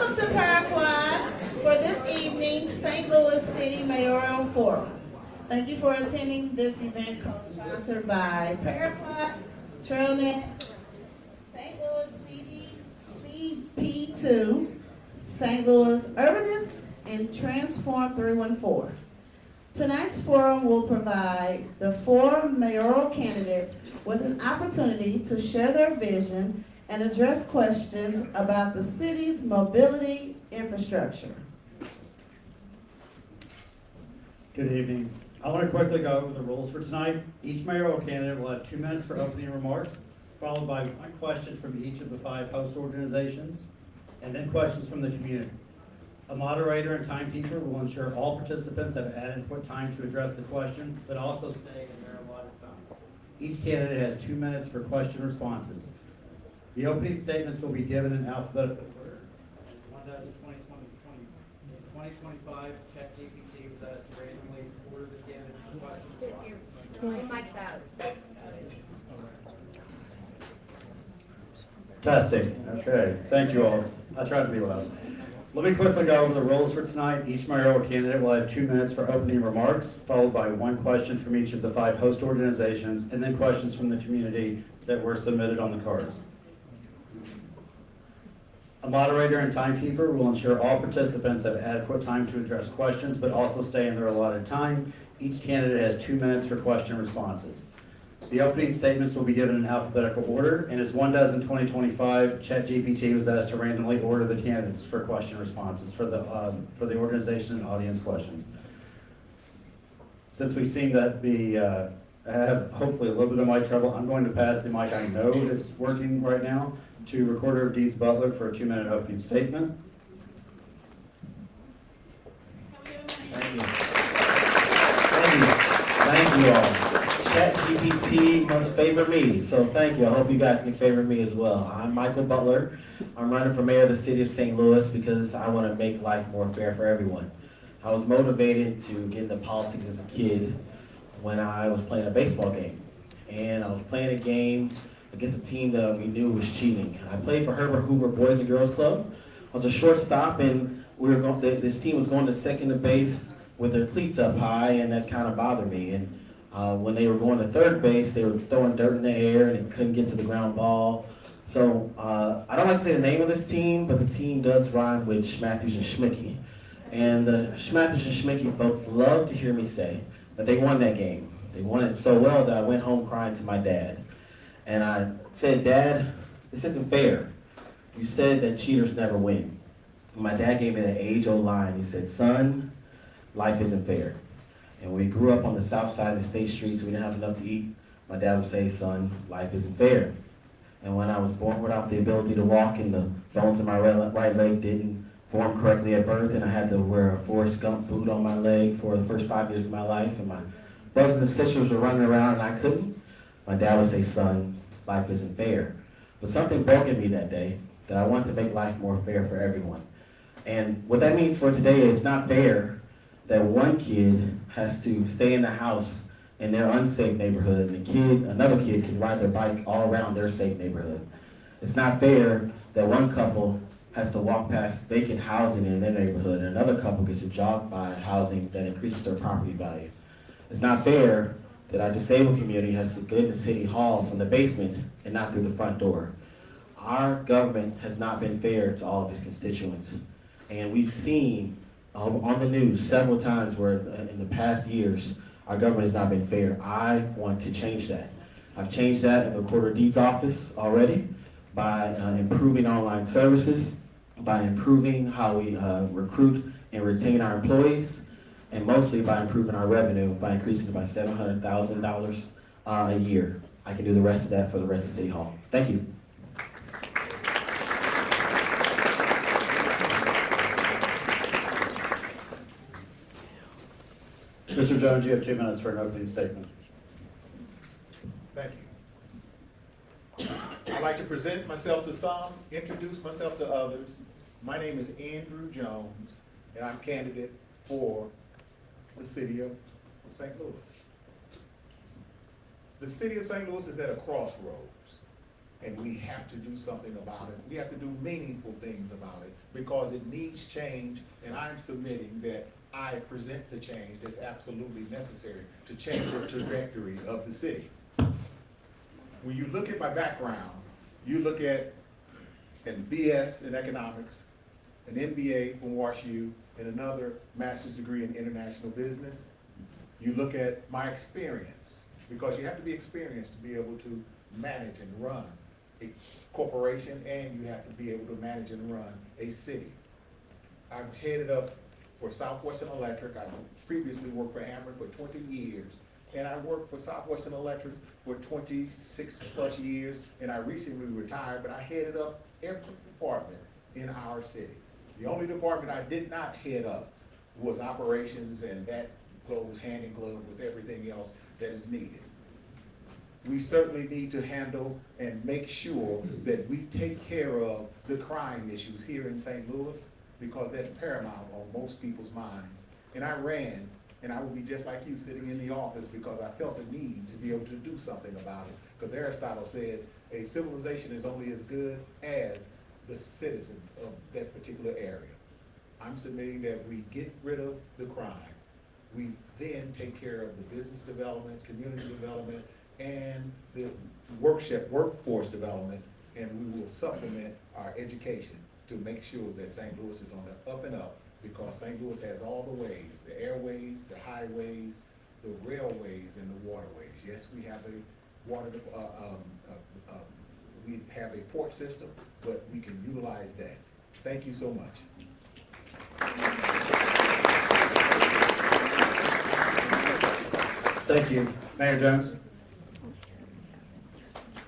Welcome to Paraquad for this evening's St. Louis City Mayoral Forum. Thank you for attending this event co-sponsored by Paraquad, Trailnet, St. Louis CP2, St. Louis Urbanists, and Transform 314. Tonight's forum will provide the 4 mayoral candidates with an opportunity to share their vision and address questions about the city's mobility infrastructure. Good evening. I want to quickly go over the rules for tonight. Each mayoral candidate will have 2 minutes for opening remarks, followed by 1 question from each of the 5 host organizations, and then questions from the community. A moderator and timekeeper will ensure all participants have adequate time to address the questions, but also stay in their allotted time. Each candidate has 2 minutes for question responses. The opening statements will be given in alphabetical order. As one does in 2025, ChatGPT was asked to randomly order the candidates for questions. Your mic's out. Testing. Okay. Thank you all. I tried to be loud. Let me quickly go over the rules for tonight. Each mayoral candidate will have 2 minutes for opening remarks, followed by 1 question from each of the 5 host organizations, and then questions from the community that were submitted on the cards. A moderator and timekeeper will ensure all participants have adequate time to address questions, but also stay in their allotted time. Each candidate has 2 minutes for question responses. The opening statements will be given in alphabetical order, and as one does in 2025, ChatGPT was asked to randomly order the candidates for question responses for the organization and audience questions. Since we seem to be have hopefully a little bit of mic trouble, I'm going to pass the mic I know is working right now to Recorder of Deeds Butler for a 2-minute opening statement. Thank you. Thank you all. ChatGPT must favor me, so thank you. I hope you guys can favor me as well. I'm Michael Butler. I'm running for mayor of the city of St. Louis because I want to make life more fair for everyone. I was motivated to get into politics as a kid when I was playing a baseball game. And I was playing a game against a team that we knew was cheating. I played for Herbert Hoover Boys and Girls Club. I was a shortstop, and this team was going to second base with their cleats up high, and that kind of bothered me. And when they were going to third base, they were throwing dirt in the air, and it couldn't get to the ground ball. So I don't like to say the name of this team, but the team does rhyme with Schmathers and Schmicky. And the Schmathers and Schmicky folks love to hear me say that they won that game. They won it so well that I went home crying to my dad. And I said, "Dad, this isn't fair. You said that cheaters never win." And my dad gave me that age-old line. He said, "Son, life isn't fair." And we grew up on the south side of the state streets, we didn't have enough to eat. My dad would say, "Son, life isn't fair." And when I was born without the ability to walk and the bones in my right leg didn't form correctly at birth, and I had to wear a Forrest Gump boot on my leg for the first 5 years of my life, and my brothers and sisters were running around and I couldn't, my dad would say, "Son, life isn't fair." But something broke in me that day that I wanted to make life more fair for everyone. And what that means for today is not fair that one kid has to stay in the house in their unsafe neighborhood and another kid can ride their bike all around their safe neighborhood. It's not fair that one couple has to walk past vacant housing in their neighborhood and another couple gets to jog by housing that increases their property value. It's not fair that our disabled community has to get into City Hall from the basement and not through the front door. Our government has not been fair to all of its constituents. And we've seen on the news several times where in the past years, our government has not been fair. I want to change that. I've changed that in the Recorder of Deeds office already by improving online services, by improving how we recruit and retain our employees, and mostly by improving our revenue by increasing it by $700,000 a year. I can do the rest of that for the rest of City Hall. Thank you. Mr. Jones, you have 2 minutes for an opening statement. Thank you. I'd like to present myself to some, introduce myself to others. My name is Andrew Jones, and I'm candidate for the city of St. Louis. The city of St. Louis is at a crossroads. and we have to do something about it. We have to do meaningful things about it because it needs change, and I'm submitting that I present the change that's absolutely necessary to change the trajectory of the city. When you look at my background, you look at an BS in economics, an MBA from WashU, and another master's degree in international business. You look at my experience, because you have to be experienced to be able to manage and run a corporation, and you have to be able to manage and run a city. I've headed up for Southwestern Electric. I previously worked for Ameren for 20 years, and I worked for Southwestern Electric for 26 plus years, and I recently retired, but I headed up every department in our city. The only department I did not head up was operations, and that goes hand in glove with everything else that is needed. We certainly need to handle and make sure that we take care of the crime issues here in St. Louis, because that's paramount on most people's minds. And I ran, and I will be just like you, sitting in the office, because I felt the need to be able to do something about it. Because Aristotle said, a civilization is only as good as the citizens of that particular area. I'm submitting that we get rid of the crime. We then take care of the business development, community development, and the workforce development, and we will supplement our education to make sure that St. Louis is on the up and up, because St. Louis has all the ways, the airways, the highways, the railways, and the waterways. Yes, we have a we have a port system, but we can utilize that. Thank you so much. Thank you. Mayor Jones?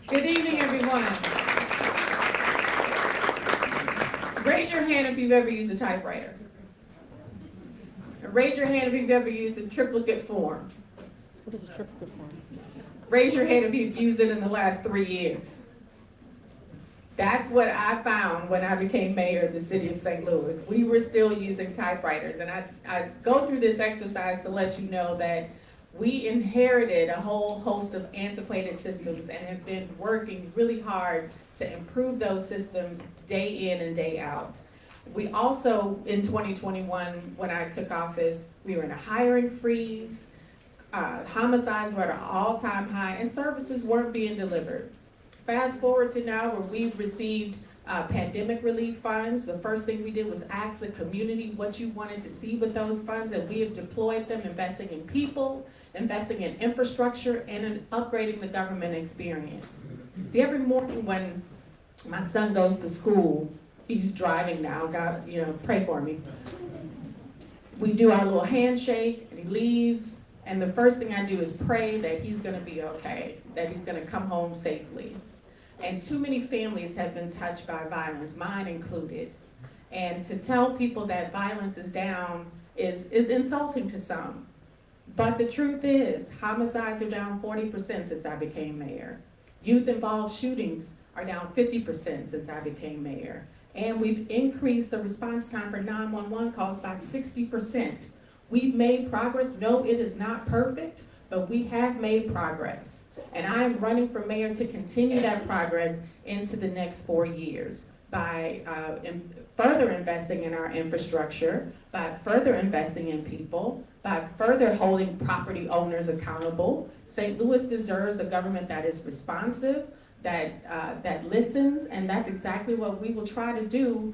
Good evening, everyone. Raise your hand if you've ever used a typewriter. Raise your hand if you've ever used a triplicate form. What is a triplicate form? Raise your hand if you've used it in the last 3 years. That's what I found when I became mayor of the city of St. Louis. We were still using typewriters, and I go through this exercise to let you know that we inherited a whole host of antiquated systems and have been working really hard to improve those systems day in and day out. We also, in 2021, when I took office, we were in a hiring freeze, homicides were at an all-time high, and services weren't being delivered. Fast forward to now, where we've received pandemic relief funds. The first thing we did was ask the community what you wanted to see with those funds, and we have deployed them, investing in people, investing in infrastructure, and in upgrading the government experience. See, every morning when my son goes to school, he's driving now, God, pray for me. We do our little handshake, and he leaves, and the first thing I do is pray that he's gonna be okay, that he's gonna come home safely. And too many families have been touched by violence, mine included. And to tell people that violence is down is insulting to some. But the truth is, homicides are down 40% since I became mayor. Youth-involved shootings are down 50% since I became mayor. And we've increased the response time for 911 calls by 60%. We've made progress. No, it is not perfect, but we have made progress. And I am running for mayor to continue that progress into the next 4 years by further investing in our infrastructure, by further investing in people, by further holding property owners accountable. St. Louis deserves a government that is responsive, that listens, and that's exactly what we will try to do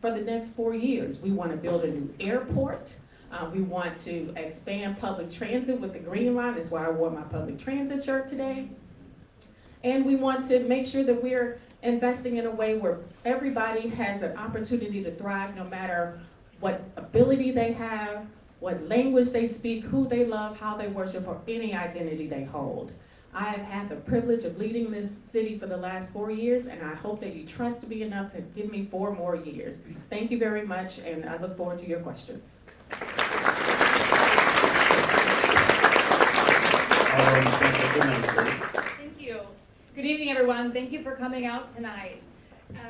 for the next 4 years. We want to build a new airport. We want to expand public transit with the Green Line. That's why I wore my public transit shirt today. And we want to make sure that we're investing in a way where everybody has an opportunity to thrive, no matter what ability they have, what language they speak, who they love, how they worship, or any identity they hold. I have had the privilege of leading this city for the last 4 years, and I hope that you trust me enough to give me 4 more years. Thank you very much, and I look forward to your questions. Thank you. Good evening, everyone. Thank you for coming out tonight.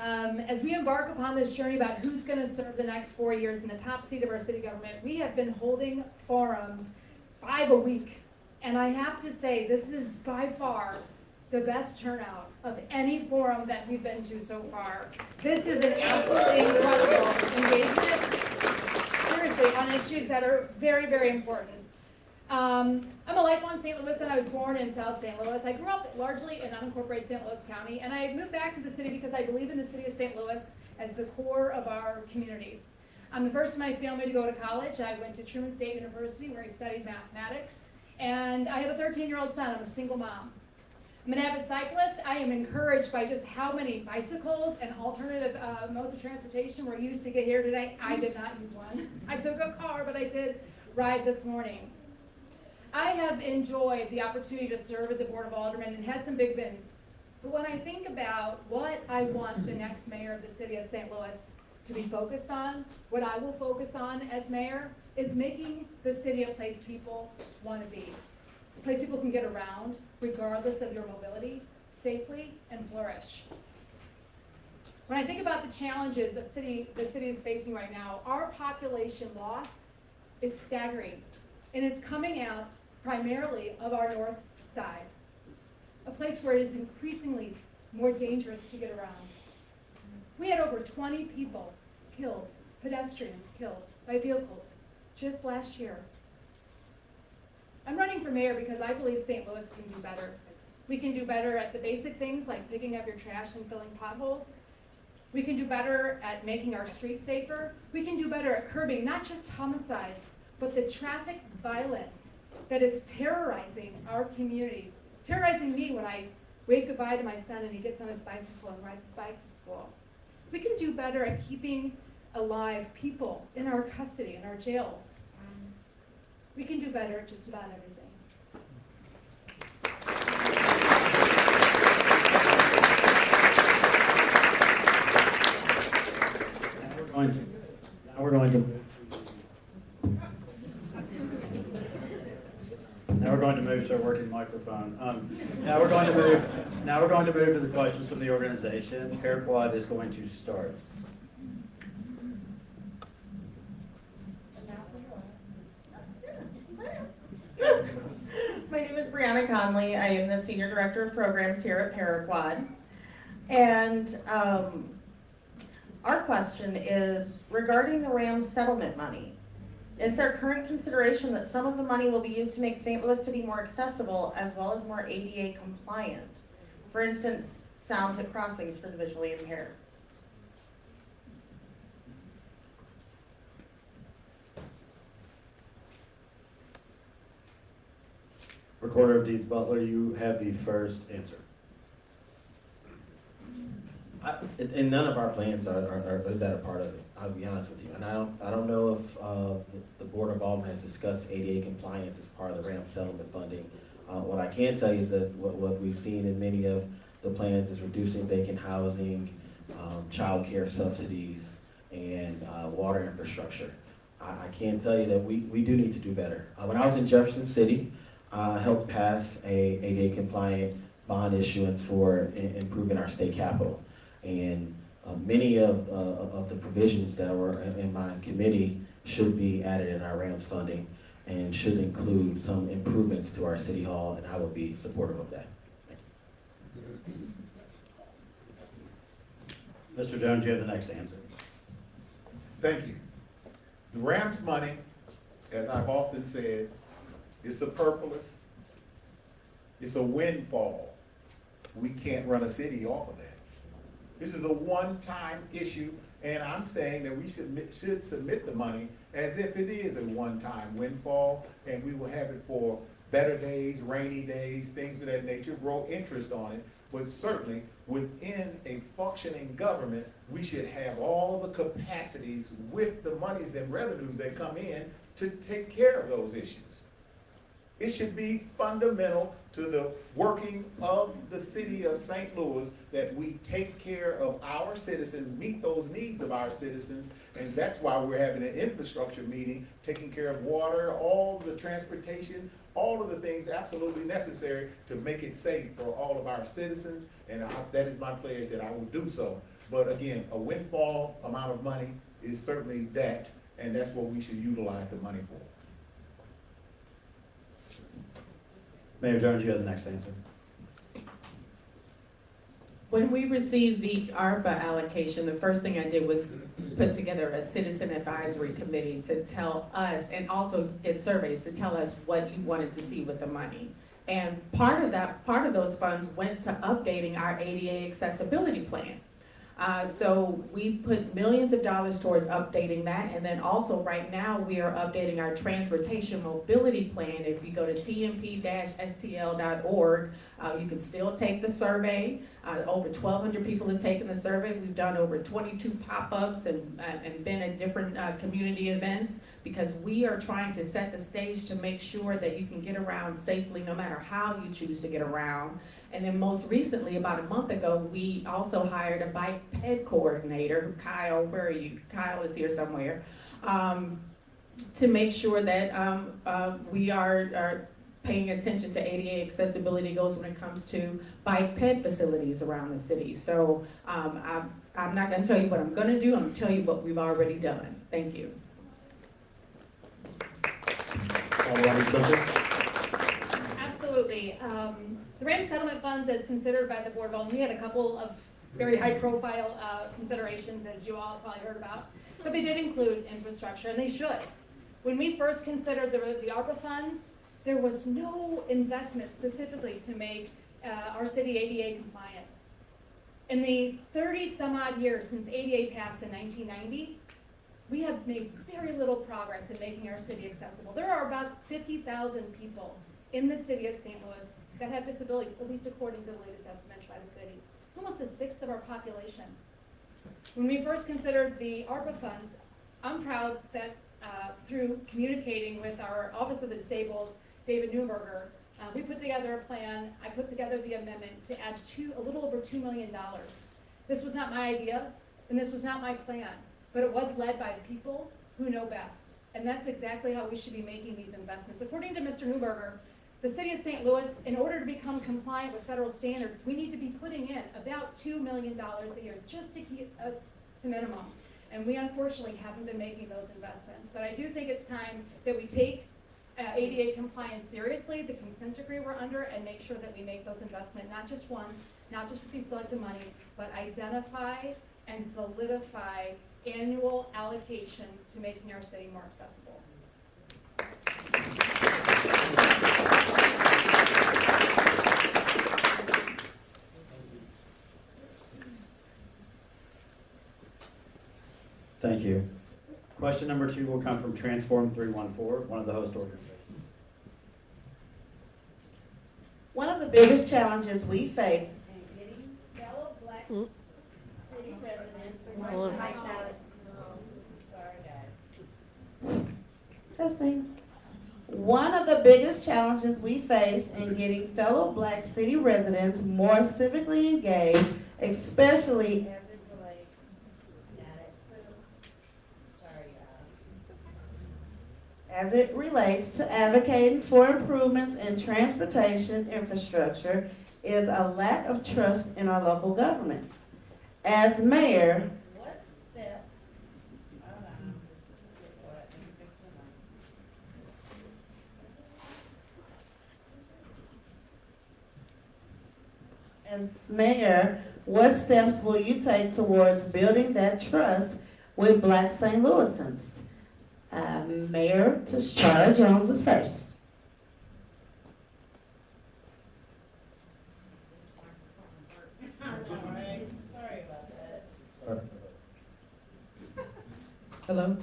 As we embark upon this journey about who's going to serve the next 4 years in the top seat of our city government, we have been holding forums 5 a week. And I have to say, this is by far the best turnout of any forum that we've been to so far. This is an absolutely incredible engagement, seriously, on issues that are very, very important. I'm a lifelong St. Louis, and I was born in South St. Louis. I grew up largely in unincorporated St. Louis County, and I moved back to the city because I believe in the city of St. Louis as the core of our community. I'm the first in my family to go to college. I went to Truman State University where I studied mathematics, and I have a 13-year-old son. I'm a single mom. I'm an avid cyclist. I am encouraged by just how many bicycles and alternative modes of transportation were used to get here today. I did not use one. I took a car, but I did ride this morning. I have enjoyed the opportunity to serve at the Board of Aldermen and had some big wins. But when I think about what I want the next mayor of the city of St. Louis to be focused on, what I will focus on as mayor is making the city a place people want to be. A place people can get around regardless of your mobility, safely, and flourish. When I think about the challenges that the city is facing right now, our population loss is staggering, and it's coming out primarily of our north side, a place where it is increasingly more dangerous to get around. We had over 20 people killed, pedestrians killed by vehicles just last year. I'm running for mayor because I believe St. Louis can do better. We can do better at the basic things like picking up your trash and filling potholes. We can do better at making our streets safer. We can do better at curbing not just homicides, but the traffic violence that is terrorizing our communities, terrorizing me when I wave goodbye to my son and he gets on his bicycle and rides his bike to school. We can do better at keeping alive people in our custody, in our jails. We can do better at just about everything. Now we're going to move to a working microphone. Now we're going to move to the questions from the organization. Paraquad is going to start. My name is Brianna Conley. I am the Senior Director of Programs here at Paraquad. And our question is regarding the Rams settlement money. Is there current consideration that some of the money will be used to make St. Louis City more accessible as well as more ADA compliant? For instance, sounds at crossings for the visually impaired. Recorder of Deeds Butler, you have the first answer. And none of our plans is that a part of it, I'll be honest with you. And I don't know if the Board of Aldermen has discussed ADA compliance as part of the RAM settlement funding. What I can tell you is that what we've seen in many of the plans is reducing vacant housing, child care subsidies, and water infrastructure. I can tell you that we do need to do better. When I was in Jefferson City, I helped pass a ADA compliant bond issuance for improving our state capitol. And many of the provisions that were in my committee should be added in our RAMS funding and should include some improvements to our city hall, and I will be supportive of that. Mr. Jones, you have the next answer. Thank you. The RAMS money, as I've often said, is superfluous. It's a windfall. We can't run a city off of that. This is a one-time issue, and I'm saying that we should submit the money as if it is a one-time windfall, and we will have it for better days, rainy days, things of that nature, grow interest on it. But certainly, within a functioning government, we should have all the capacities with the monies and revenues that come in to take care of those issues. It should be fundamental to the working of the city of St. Louis that we take care of our citizens, meet those needs of our citizens, and that's why we're having an infrastructure meeting, taking care of water, all the transportation, all of the things absolutely necessary to make it safe for all of our citizens, and that is my pledge that I will do so. But again, a windfall amount of money is certainly that, and that's what we should utilize the money for. Mayor Jones, you have the next answer. When we received the ARPA allocation, the first thing I did was put together a citizen advisory committee to tell us, and also get surveys to tell us what you wanted to see with the money. And part of those funds went to updating our ADA accessibility plan. So we put millions of dollars towards updating that, and then also right now we are updating our transportation mobility plan. If you go to tmp-stl.org, you can still take the survey. Over 1,200 people have taken the survey. We've done over 22 pop-ups and been at different community events, because we are trying to set the stage to make sure that you can get around safely no matter how you choose to get around. And then most recently, about a month ago, we also hired a bike ped coordinator, Kyle, where are you? Kyle is here somewhere, to make sure that we are paying attention to ADA accessibility goals when it comes to bike ped facilities around the city. So I'm not gonna tell you what I'm gonna do, I'm gonna tell you what we've already done. Thank you. Absolutely. The RAM settlement funds, as considered by the board, well, we had a couple of very high-profile considerations, as you all probably heard about, but they did include infrastructure, and they should. When we first considered the ARPA funds, there was no investment specifically to make our city ADA compliant. In the 30-some-odd years since ADA passed in 1990, we have made very little progress in making our city accessible. There are about 50,000 people in the city of St. Louis that have disabilities, at least according to the latest estimates by the city. It's almost a sixth of our population. When we first considered the ARPA funds, I'm proud that through communicating with our Office of the Disabled, David Newberger, we put together a plan. I put together the amendment to add a little over $2 million. This was not my idea, and this was not my plan, but it was led by the people who know best. And that's exactly how we should be making these investments. According to Mr. Newberger, the city of St. Louis, in order to become compliant with federal standards, we need to be putting in about $2 million a year just to keep us to minimum. And we unfortunately haven't been making those investments. But I do think it's time that we take ADA compliance seriously, the consent decree we're under, and make sure that we make those investments, not just once, not just with these slugs of money, but identify and solidify annual allocations to making our city more accessible. Thank you. Question number 2 will come from Transform 314, one of the host organizations. One of the biggest challenges we face in getting fellow Black city residents. Testing. One of the biggest challenges we face in getting fellow Black city residents more civically engaged, especially as it relates to advocating for improvements in transportation infrastructure, is a lack of trust in our local government. As mayor, what steps? As mayor, what steps will you take towards building that trust with Black St. Louisans? Mayor Tashara Jones is first. Sorry about that. Hello?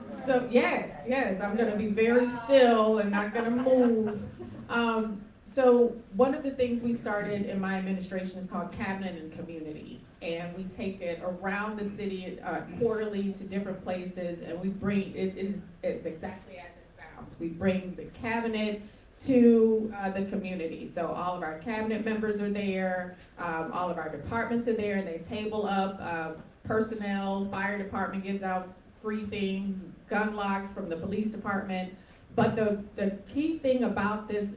So yes, I'm gonna be very still and not gonna move. So one of the things we started in my administration is called Cabinet and Community. And we take it around the city quarterly to different places, and we bring, it's exactly as it sounds. We bring the cabinet to the community. So all of our cabinet members are there, all of our departments are there, and they table up personnel, fire department gives out free things, gun locks from the police department. But the key thing about this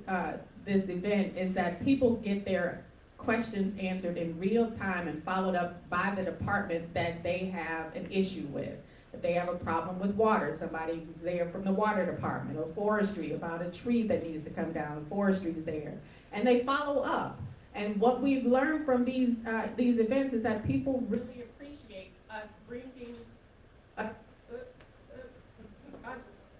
event is that people get their questions answered in real time and followed up by the department that they have an issue with. If they have a problem with water, somebody's there from the water department, or forestry about a tree that needs to come down, forestry's there. And they follow up. And what we've learned from these events is that people really appreciate us bringing us,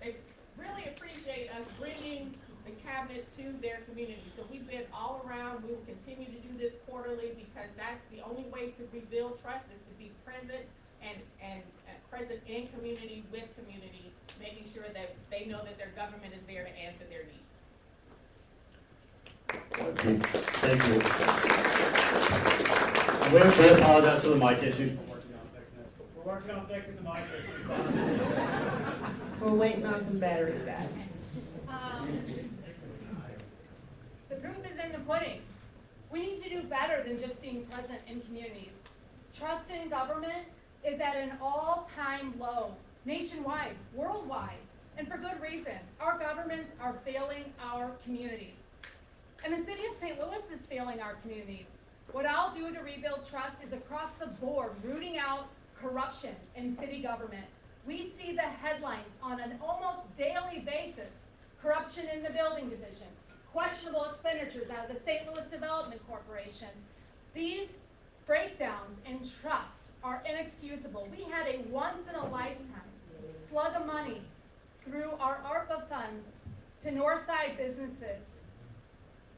they really appreciate us bringing the cabinet to their community. So we've been all around. We will continue to do this quarterly because that's the only way to rebuild trust is to be present and present in community with community, making sure that they know that their government is there to answer their needs. Thank you. We apologize for the mic issues. We're working on fixing the mic issues. We're waiting on some batteries, guys. The proof is in the pudding. We need to do better than just being present in communities. Trust in government is at an all-time low, nationwide, worldwide, and for good reason. Our governments are failing our communities. And the city of St. Louis is failing our communities. What I'll do to rebuild trust is across the board, rooting out corruption in city government. We see the headlines on an almost daily basis. Corruption in the building division, questionable expenditures out of the St. Louis Development Corporation. These breakdowns in trust are inexcusable. We had a once-in-a-lifetime slug of money through our ARPA funds to Northside businesses.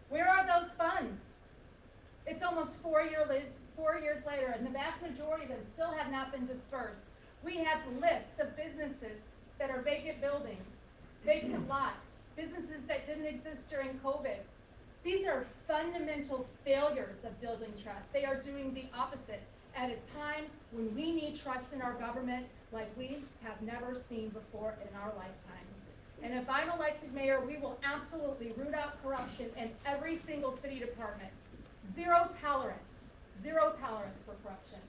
Where are those funds? It's almost 4 years later, and the vast majority of them still have not been dispersed. We have lists of businesses that are vacant buildings, vacant lots, businesses that didn't exist during COVID. These are fundamental failures of building trust. They are doing the opposite at a time when we need trust in our government like we have never seen before in our lifetimes. And if I'm elected mayor, we will absolutely root out corruption in every single city department. Zero tolerance for corruption.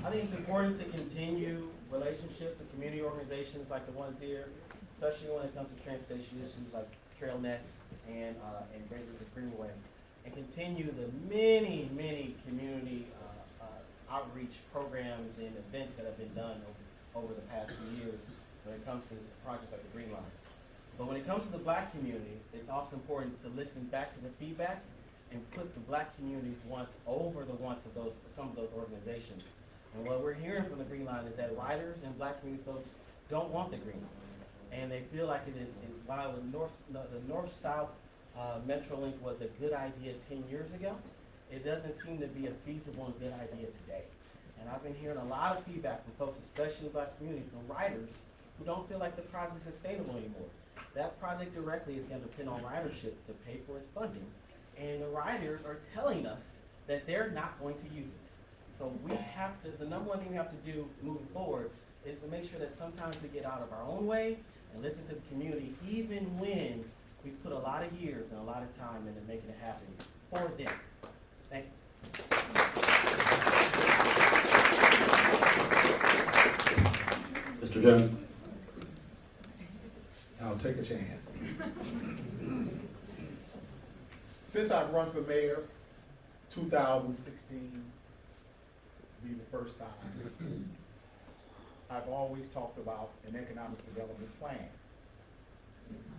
I think it's important to continue relationships with community organizations like the ones here, especially when it comes to transportation issues like Trailnet and Greater Greenway, and continue the many community outreach programs and events that have been done over the past few years when it comes to projects like the Green Line. But when it comes to the Black community, it's also important to listen back to the feedback and put the Black community's wants over the wants of some of those organizations. And what we're hearing from the Green Line is that riders and Black community folks don't want the Green Line. And they feel like while the north-south Metrolink was a good idea 10 years ago, it doesn't seem to be a feasible and good idea today. And I've been hearing a lot of feedback from folks, especially in the Black community, from riders who don't feel like the project is sustainable anymore. That project directly is going to depend on ridership to pay for its funding. And the riders are telling us that they're not going to use it. So we have to, the number one thing we have to do moving forward is to make sure that sometimes we get out of our own way and listen to the community, even when we put a lot of years and a lot of time into making it happen for them. Thank you. Mr. Jones. I'll take a chance. Since I've run for mayor, 2016 be the first time, I've always talked about an economic development plan.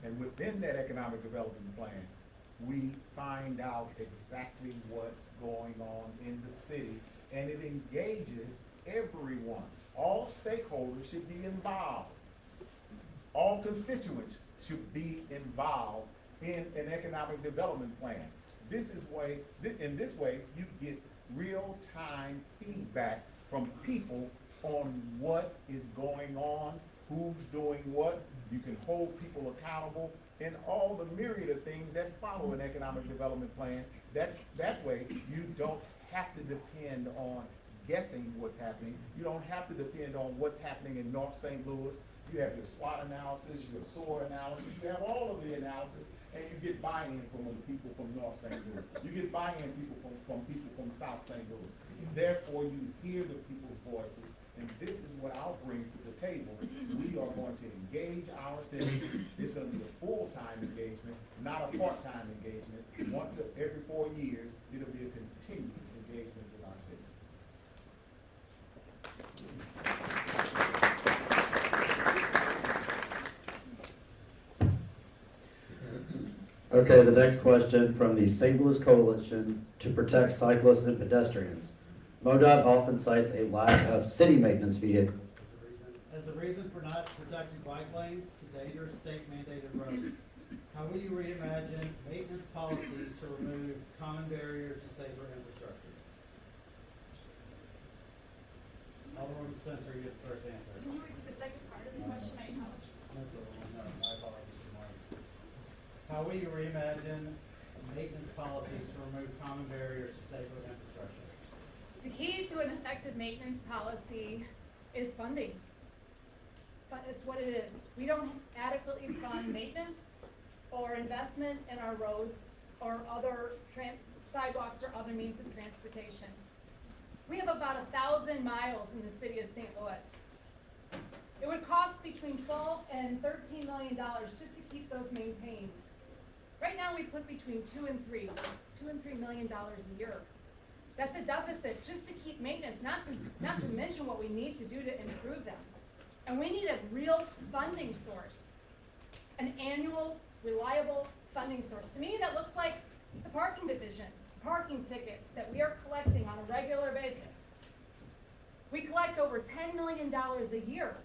And within that economic development plan, we find out exactly what's going on in the city, and it engages everyone. All stakeholders should be involved. All constituents should be involved in an economic development plan. In this way, you get real-time feedback from people on what is going on, who's doing what. You can hold people accountable, and all the myriad of things that follow an economic development plan. That way, you don't have to depend on guessing what's happening. You don't have to depend on what's happening in North St. Louis. You have your SWOT analysis, your SOAR analysis, you have all of the analysis, and you get buy-in from people from North St. Louis. You get buy-in from people from South St. Louis. Therefore, you hear the people's voices, And this is what I'll bring to the table. We are going to engage our citizens. It's gonna be a full-time engagement, not a part-time engagement. Once every 4 years, it'll be a continuous engagement with our citizens. Okay, the next question from the St. Louis Coalition to Protect Cyclists and Pedestrians. MoDOT often cites a lack of city maintenance vehicles as the reason for not protecting bike lanes to dangerous state mandated roads. How will you reimagine maintenance policies to remove common barriers to safer infrastructure? Alderman Spencer, you get the first answer. Can you repeat the second part of the question? I apologize. I apologize. How will you reimagine maintenance policies to remove common barriers to safer infrastructure? The key to an effective maintenance policy is funding. But it's what it is. We don't adequately fund maintenance or investment in our roads or other sidewalks or other means of transportation. We have about 1,000 miles in the city of St. Louis. It would cost between $12 and $13 million just to keep those maintained. Right now, we put between $2 and $3 million a year. That's a deficit just to keep maintenance, not to mention what we need to do to improve them. And we need a real funding source, an annual, reliable funding source. To me, that looks like the parking division, parking tickets that we are collecting on a regular basis. We collect over $10 million a year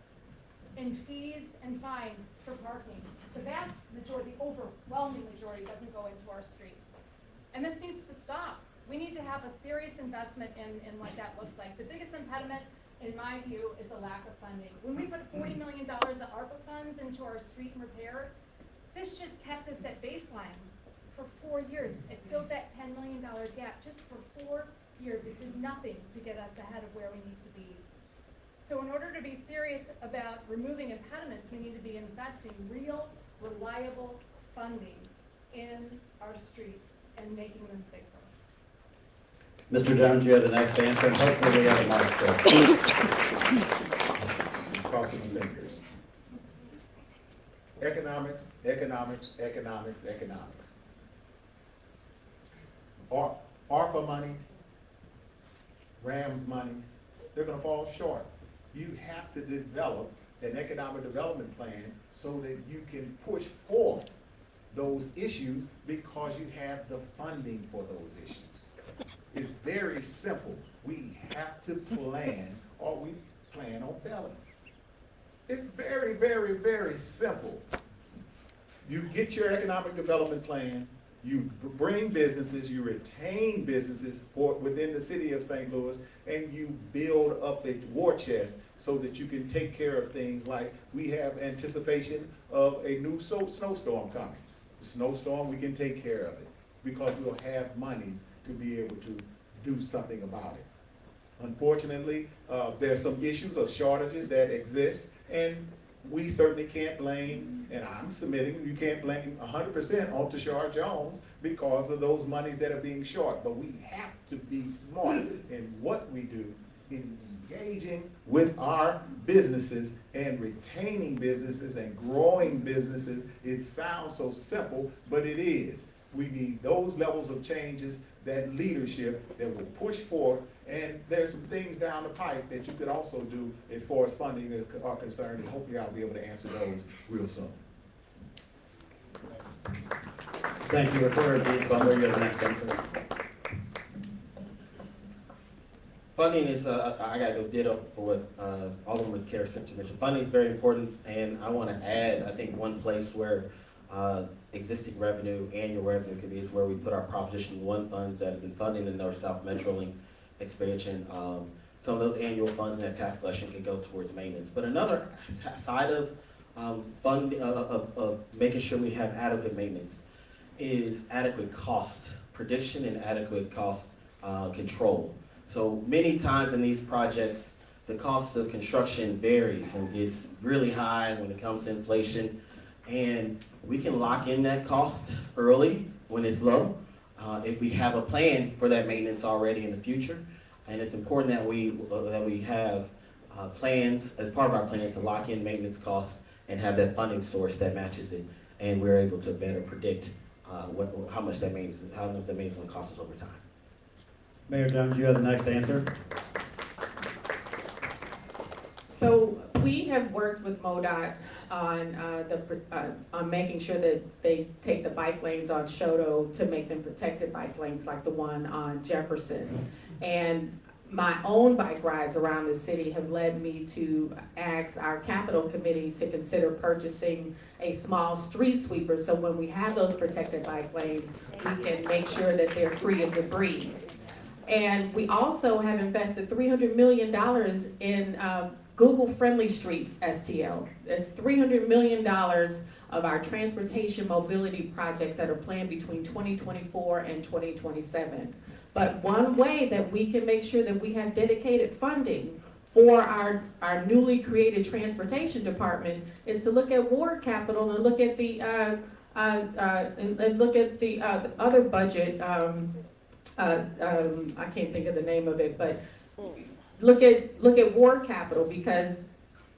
in fees and fines for parking. The vast majority, the overwhelming majority, doesn't go into our streets. And this needs to stop. We need to have a serious investment in what that looks like. The biggest impediment, in my view, is a lack of funding. When we put $40 million of ARPA funds into our street and repair, this just kept us at baseline for 4 years. It filled that $10 million gap just for 4 years. It did nothing to get us ahead of where we need to be. So in order to be serious about removing impediments, we need to be investing real, reliable funding in our streets and making them safer. Mr. Jones, you have the next answer, and hopefully we have a mic still. Crossing the fingers. Economics, economics, economics, economics. ARPA monies, RAMS monies, they're gonna fall short. You have to develop an economic development plan so that you can push forth those issues because you have the funding for those issues. It's very simple. We have to plan or we plan on failing. It's very, very, very simple. You get your economic development plan, you bring businesses, you retain businesses within the city of St. Louis, and you build up a war chest so that you can take care of things like we have anticipation of a new snowstorm coming. The snowstorm, we can take care of it because we'll have monies to be able to do something about it. Unfortunately, there's some issues or shortages that exist, and we certainly can't blame, and I'm submitting, you can't blame 100% on Tashar Jones because of those monies that are being short, but we have to be smart in what we do in engaging with our businesses and retaining businesses and growing businesses. It sounds so simple, but it is. We need those levels of changes, that leadership that will push forward, and there's some things down the pipe that you could also do as far as funding are concerned, and hopefully I'll be able to answer those real soon. Thank you, Recorder Dean Butler, you have the next answer. Funding is, I gotta go ditto for what Alderman Kara Spencer mentioned. Funding is very important, and I wanna add, I think one place where existing revenue, annual revenue could be is where we put our Proposition 1 funds that have been funding the North-South Metrolink expansion. Some of those annual funds and that tax collection could go towards maintenance. But another side of of making sure we have adequate maintenance is adequate cost prediction and adequate cost control. So many times in these projects, the cost of construction varies and gets really high when it comes to inflation. And we can lock in that cost early when it's low, if we have a plan for that maintenance already in the future. And it's important that we have plans, as part of our plans, to lock in maintenance costs and have that funding source that matches it, and we're able to better predict how much that maintenance is going to cost us over time. Mayor Jones, you have the next answer. So we have worked with MoDOT on on making sure that they take the bike lanes on Shoto to make them protected bike lanes like the one on Jefferson. And my own bike rides around the city have led me to ask our capital committee to consider purchasing a small street sweeper, so when we have those protected bike lanes, we can make sure that they're free of debris. And we also have invested $300 million in Google-friendly streets, STL. That's $300 million of our transportation mobility projects that are planned between 2024 and 2027. But one way that we can make sure that we have dedicated funding for our newly created transportation department is to look at ward capital and look at the other budget. I can't think of the name of it, but look at ward capital, because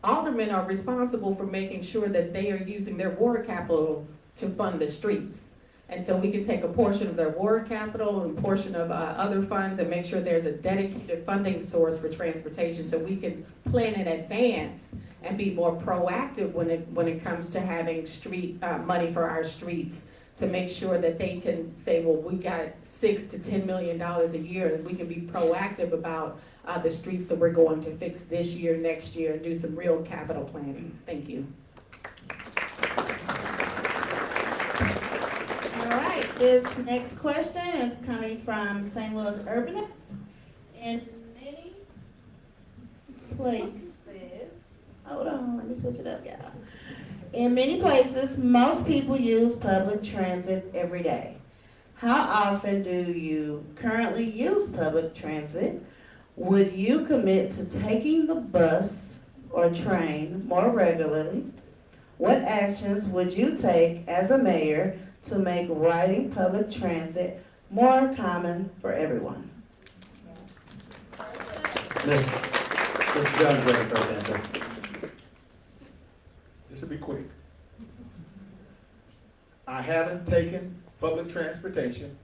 aldermen are responsible for making sure that they are using their ward capital to fund the streets. And so we can take a portion of their ward capital and a portion of other funds and make sure there's a dedicated funding source for transportation, so we can plan in advance and be more proactive when it comes to having street money for our streets, to make sure that they can say, well, we got $6 to $10 million a year, and we can be proactive about the streets that we're going to fix this year, next year, and do some real capital planning. Thank you. All right, this next question is coming from St. Louis Urbanists. In many places, hold on, let me switch it up, y'all. In many places, most people use public transit every day. How often do you currently use public transit? Would you commit to taking the bus or train more regularly? What actions would you take as a mayor to make riding public transit more common for everyone? Mr. Jones, you have the first answer. This will be quick. I haven't taken public transportation,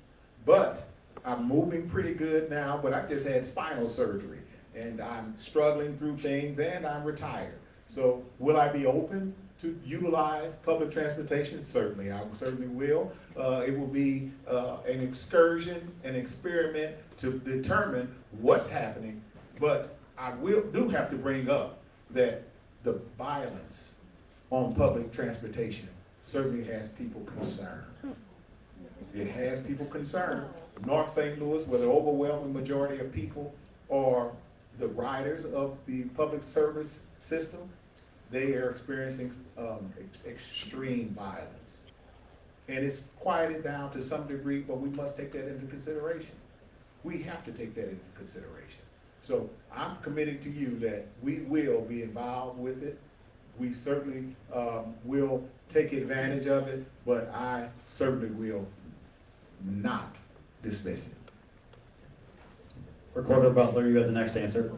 but I'm moving pretty good now, but I just had spinal surgery and I'm struggling through things and I'm retired. So will I be open to utilize public transportation? Certainly, I certainly will. It will be an excursion, an experiment to determine what's happening, but I do have to bring up that the violence on public transportation certainly has people concerned. It has people concerned. North St. Louis, where the overwhelming majority of people are the riders of the public service system, they are experiencing extreme violence. And it's quieted down to some degree, but we must take that into consideration. We have to take that into consideration. So I'm committing to you that we will be involved with it. We certainly will take advantage of it, but I certainly will not dismiss it. Recorder Butler, you have the next answer.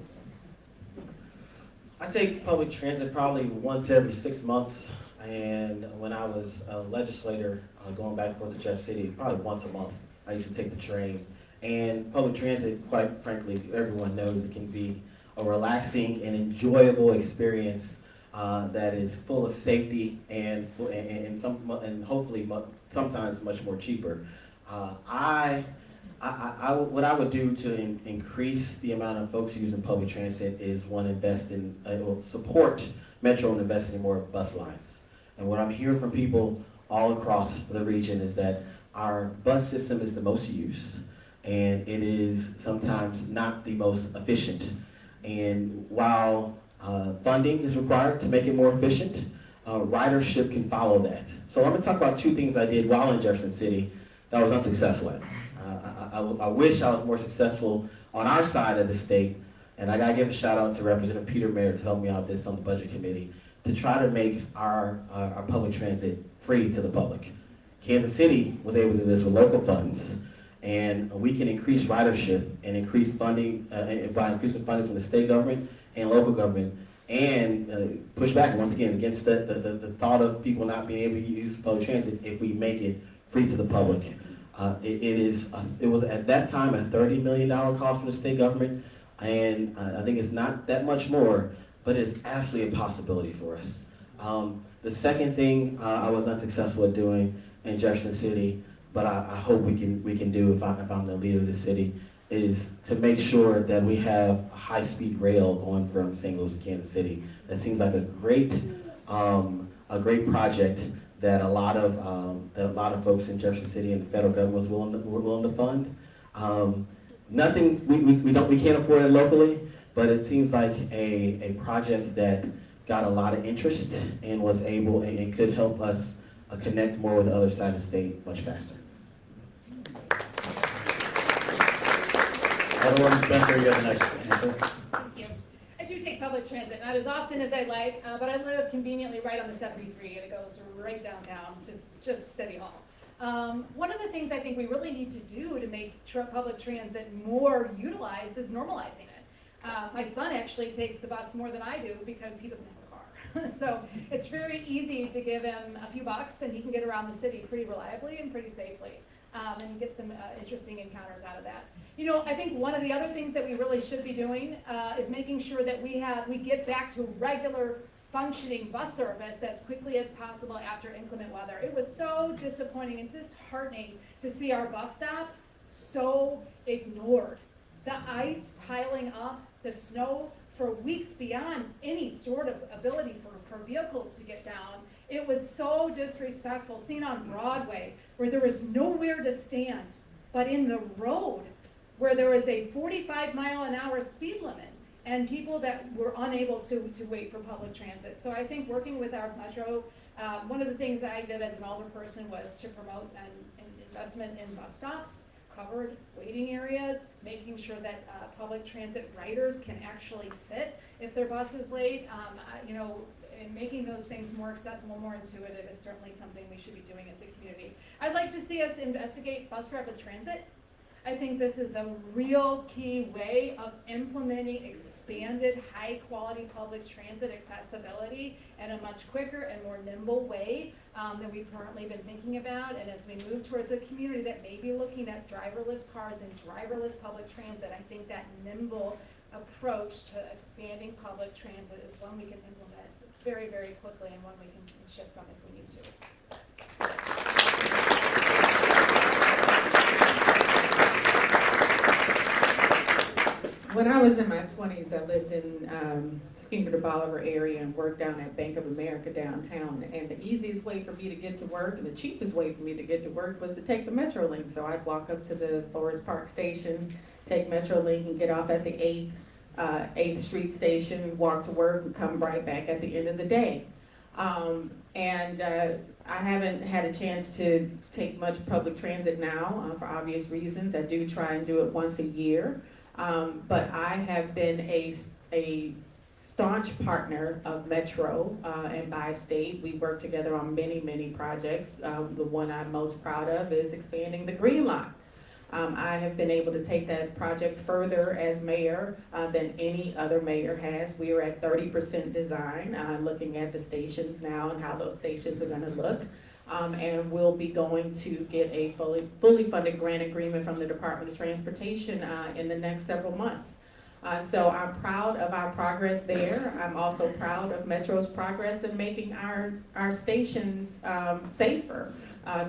I take public transit probably once every 6 months, and when I was a legislator, going back and forth to Jeff City, probably once a month, I used to take the train. And public transit, quite frankly, everyone knows it can be a relaxing and enjoyable experience that is full of safety and hopefully sometimes much more cheaper. What I would do to increase the amount of folks using public transit is support Metro and invest in more bus lines. And what I'm hearing from people all across the region is that our bus system is the most used, and it is sometimes not the most efficient. And while funding is required to make it more efficient, ridership can follow that. So I'm going to talk about two things I did while in Jefferson City that I was unsuccessful at. I wish I was more successful on our side of the state, and I got to give a shout out to Representative Peter Mayer to help me out this on the budget committee to try to make our public transit free to the public. Kansas City was able to do this with local funds, And we can increase ridership and increase funding, by increasing funding from the state government and local government, and push back once again against the thought of people not being able to use public transit if we make it free to the public. It was at that time a $30 million cost for the state government, and I think it's not that much more, but it's absolutely a possibility for us. The second thing I was unsuccessful at doing in Jefferson City, but I hope we can do if I'm the leader of the city, is to make sure that we have a high-speed rail going from St. Louis to Kansas City. That seems like a great project that a lot of folks in Jefferson City and the federal government was willing to fund. We can't afford it locally, but it seems like a project that got a lot of interest and was able and could help us connect more with the other side of the state much faster. Alderwoman Spencer, you have the next answer. Thank you. I do take public transit, not as often as I like, but I live conveniently right on the 73, and it goes right downtown to just City Hall. One of the things I think we really need to do to make public transit more utilized is normalizing it. My son actually takes the bus more than I do because he doesn't have a car. So it's very easy to give him a few bucks and he can get around the city pretty reliably and pretty safely, and get some interesting encounters out of that. You know, I think one of the other things that we really should be doing is making sure that we get back to regular functioning bus service as quickly as possible after inclement weather. It was so disappointing and disheartening to see our bus stops so ignored. The ice piling up, the snow for weeks beyond any sort of ability for vehicles to get down. It was so disrespectful, seen on Broadway, where there was nowhere to stand, but in the road, where there was a 45-mile-an-hour speed limit, and people that were unable to wait for public transit. So I think working with our metro, one of the things that I did as an alderperson was to promote an investment in bus stops, covered waiting areas, making sure that public transit riders can actually sit if their bus is late. You know, and making those things more accessible, more intuitive is certainly something we should be doing as a community. I'd like to see us investigate bus rapid transit. I think this is a real key way of implementing expanded, high-quality public transit accessibility in a much quicker and more nimble way than we've currently been thinking about. And as we move towards a community that may be looking at driverless cars and driverless public transit, I think that nimble approach to expanding public transit is one we can implement very, very quickly and one we can shift from if we need to. When I was in my 20s, I lived in Skinner Bolivar area and worked down at Bank of America downtown. And the easiest way for me to get to work and the cheapest way for me to get to work was to take the Metrolink. So I'd walk up to the Forest Park station, take Metrolink and get off at the 8th Street station, walk to work and come right back at the end of the day. I haven't had a chance to take much public transit now for obvious reasons. I do try and do it once a year. But I have been a staunch partner of Metro and Bi-State. We work together on many, many projects. The one I'm most proud of is expanding the Green Line. I have been able to take that project further as mayor than any other mayor has. We are at 30% design, looking at the stations now and how those stations are going to look. And we'll be going to get a fully funded grant agreement from the Department of Transportation in the next several months. So I'm proud of our progress there. I'm also proud of Metro's progress in making our stations safer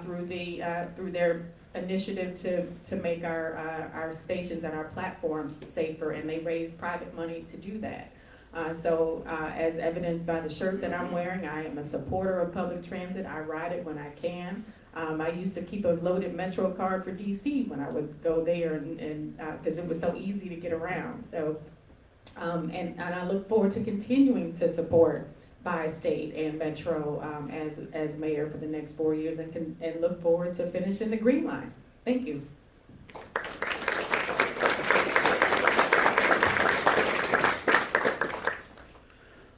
through their initiative to make our stations and our platforms safer, and they raise private money to do that. As evidenced by the shirt that I'm wearing, I am a supporter of public transit. I ride it when I can. I used to keep a loaded Metro card for DC when I would go there, and because it was so easy to get around. So, and I look forward to continuing to support Bi-State and Metro as mayor for the next 4 years, and look forward to finishing the Green Line. Thank you.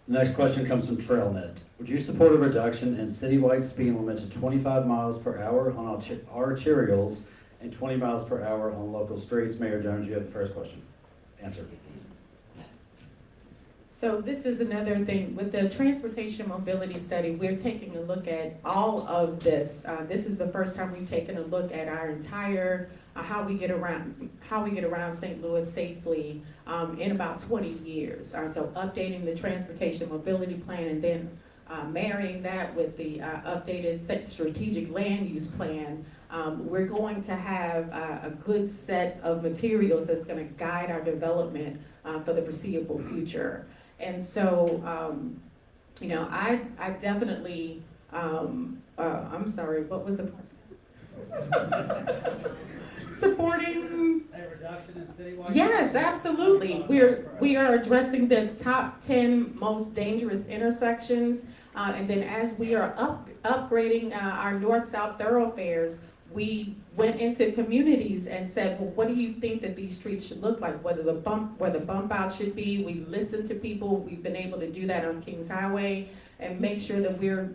The next question comes from Trailnet. Would you support a reduction in citywide speed limit to 25 miles per hour on arterials and 20 miles per hour on local streets. Mayor Jones, you have the first question. Answer. So this is another thing, with the transportation mobility study, we're taking a look at all of this. This is the first time we've taken a look at our entire, how we get around St. Louis safely in about 20 years. So updating the transportation mobility plan and then marrying that with the updated strategic land use plan. We're going to have a good set of materials that's gonna guide our development for the foreseeable future. And so, you know, I definitely, I'm sorry, what was the supporting? A reduction in citywide? Yes, absolutely. We are addressing the top 10 most dangerous intersections. And then as we are upgrading our north-south thoroughfares, we went into communities and said, well, what do you think that these streets should look like? Where the bump out should be. We listened to people. We've been able to do that on Kings Highway and make sure that we're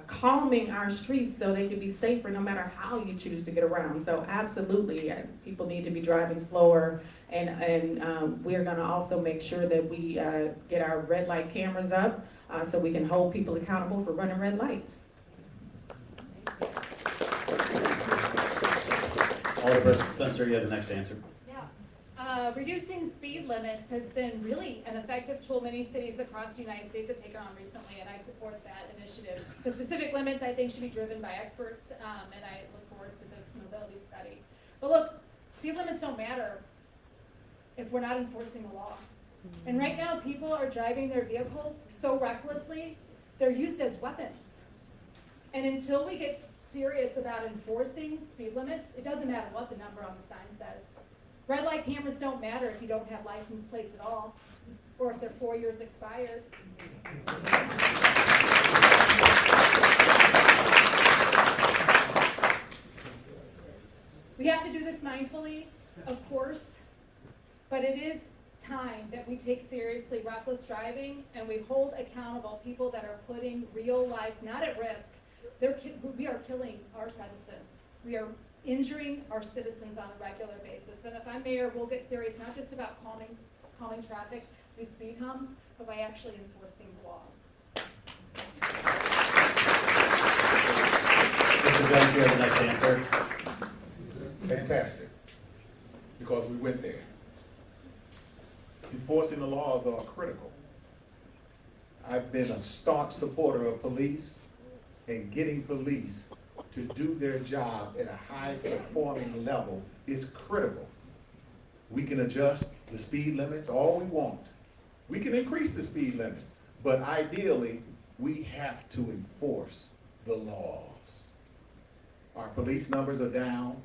calming our streets so they can be safer no matter how you choose to get around. So absolutely, people need to be driving slower, and we're gonna also make sure that we get our red light cameras up so we can hold people accountable for running red lights. Alderperson Spencer, you have the next answer. Yeah. Reducing speed limits has been really an effective tool many cities across the United States have taken on recently, and I support that initiative. The specific limits, I think, should be driven by experts, and I look forward to the mobility study. But look, speed limits don't matter if we're not enforcing the law. And right now, people are driving their vehicles so recklessly, they're used as weapons. And until we get serious about enforcing speed limits, it doesn't matter what the number on the sign says. Red light cameras don't matter if you don't have license plates at all, or if they're 4 years expired. We have to do this mindfully, of course, but it is time that we take seriously reckless driving and we hold accountable people that are putting real lives not at risk. We are killing our citizens. We are injuring our citizens on a regular basis. And if I'm mayor, we'll get serious, not just about calming traffic through speed humps, but by actually enforcing the laws. Mr. Jones, you have the next answer. Fantastic, because we went there. Enforcing the laws are critical. I've been a staunch supporter of police and getting police to do their job at a high performing level is critical. We can adjust the speed limits all we want. We can increase the speed limits, but ideally, we have to enforce the laws. Our police numbers are down,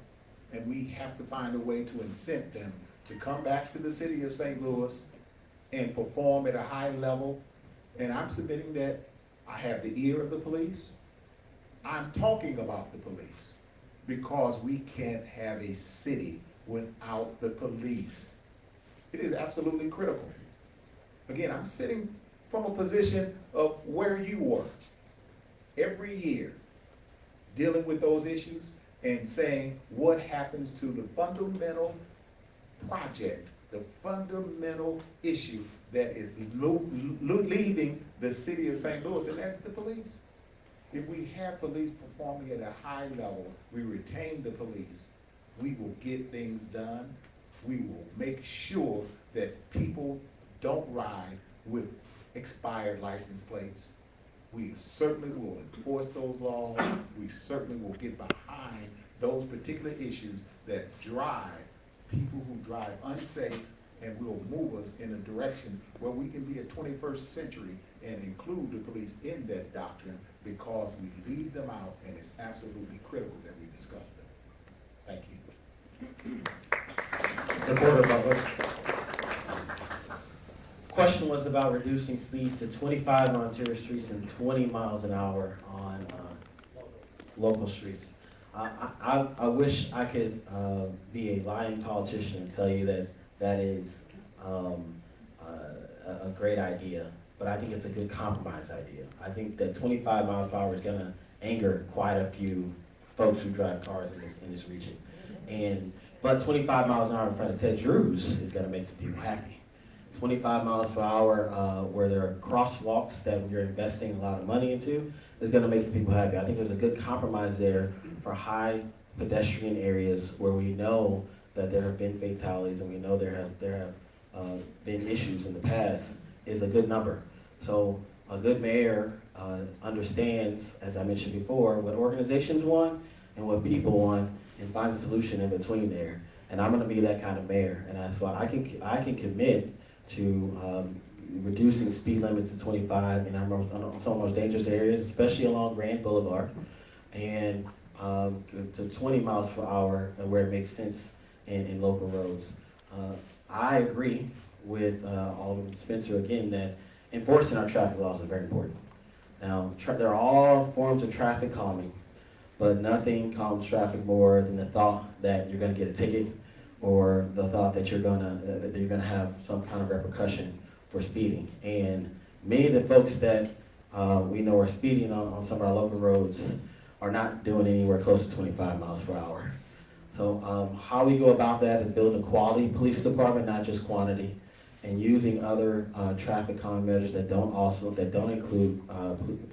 and we have to find a way to incent them to come back to the city of St. Louis and perform at a high level. And I'm submitting that I have the ear of the police. I'm talking about the police because we can't have a city without the police. It is absolutely critical. Again, I'm sitting from a position of where you were every year dealing with those issues and saying what happens to the fundamental project, the fundamental issue that is leaving the city of St. Louis, and that's the police. If we have police performing at a high level, we retain the police, we will get things done. We will make sure that people don't ride with expired license plates. We certainly will enforce those laws. We certainly will get behind those particular issues that drive people who drive unsafe, and will move us in a direction where we can be a 21st century and include the police in that doctrine, because we leave them out, and it's absolutely critical that we discuss them. Thank you. Reporter Butler. Question was about reducing speeds to 25 on interior streets and 20 miles an hour on local streets. I wish I could be a lying politician and tell you that that is a great idea, but I think it's a good compromise idea. I think that 25 miles per hour is gonna anger quite a few folks who drive cars in this region. But 25 miles an hour in front of Ted Drew's is gonna make some people happy. 25 miles per hour where there are crosswalks that we're investing a lot of money into is gonna make some people happy. I think there's a good compromise there for high pedestrian areas where we know that there have been fatalities and we know there have been issues in the past is a good number. So a good mayor understands, as I mentioned before, what organizations want and what people want and finds a solution in between there. And I'm gonna be that kind of mayor. And that's why I can commit to reducing speed limits to 25 in some of the most dangerous areas, especially along Grand Boulevard, and to 20 miles per hour where it makes sense in local roads. I agree with Alderman Spencer again that enforcing our traffic laws is very important. Now, there are all forms of traffic calming, but nothing calms traffic more than the thought that you're going to get a ticket or the thought that you're going to have some kind of repercussion for speeding. And many of the folks that we know are speeding on some of our local roads are not doing anywhere close to 25 miles per hour. So how we go about that is building a quality police department, not just quantity, and using other traffic calming measures that don't include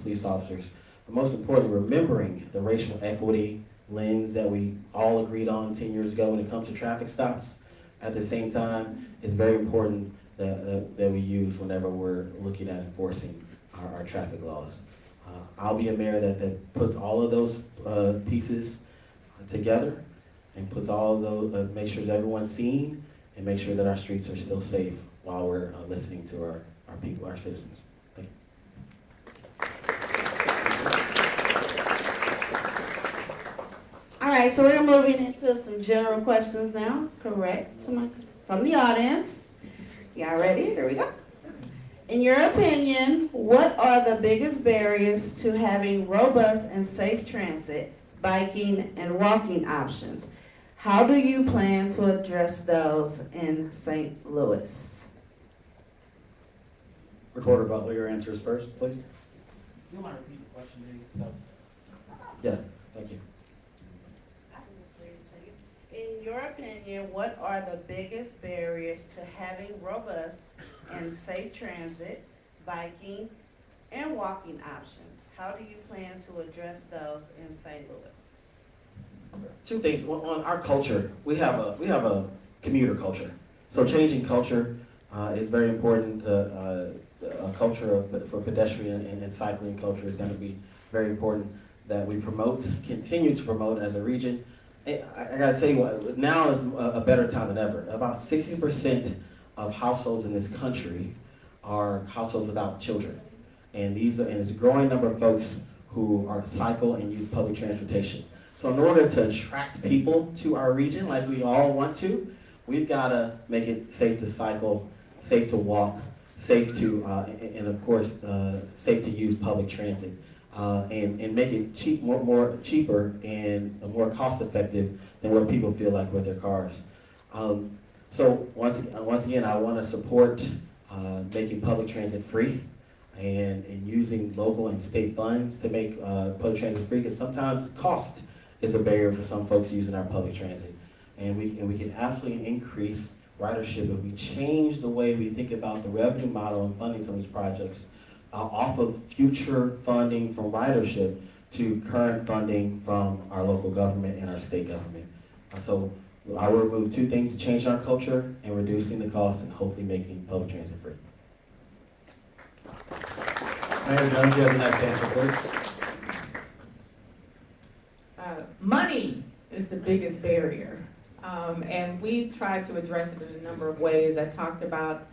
police officers. But most importantly, remembering the racial equity lens that we all agreed on 10 years ago when it comes to traffic stops. At the same time, it's very important that we use whenever we're looking at enforcing our traffic laws. I'll be a mayor that puts all of those pieces together and puts all of those, make sure that everyone's seen and make sure that our streets are still safe while we're listening to our people, our citizens. Thank you. All right, so we're moving into some general questions now, correct? From the audience. Y'all ready? Here we go. In your opinion, what are the biggest barriers to having robust and safe transit, biking, and walking options? How do you plan to address those in St. Louis? Recorder Butler, your answers first, please. You want to repeat the question, maybe? Yeah, thank you. In your opinion, what are the biggest barriers to having robust and safe transit, biking, and walking options? How do you plan to address those in St. Louis? Two things. On our culture, we have a commuter culture. So changing culture is very important. A culture for pedestrian and cycling culture is going to be very important that we continue to promote as a region. I got to tell you what, now is a better time than ever. About 60% of households in this country are households without children. And it's a growing number of folks who are cycle and use public transportation. So in order to attract people to our region like we all want to, we've got to make it safe to cycle, safe to walk, safe to, and of course, safe to use public transit. And make it more cheaper and more cost effective than what people feel like with their cars. So once again, I want to support making public transit free and using local and state funds to make public transit free, because sometimes cost is a barrier for some folks using our public transit. And we can absolutely increase ridership if we change the way we think about the revenue model and funding some of these projects off of future funding from ridership to current funding from our local government and our state government. So I will remove two things to change our culture and reducing the cost and hopefully making public transit free. Mayor Jones, you have the next answer, please. Money is the biggest barrier. And we tried to address it in a number of ways. I talked about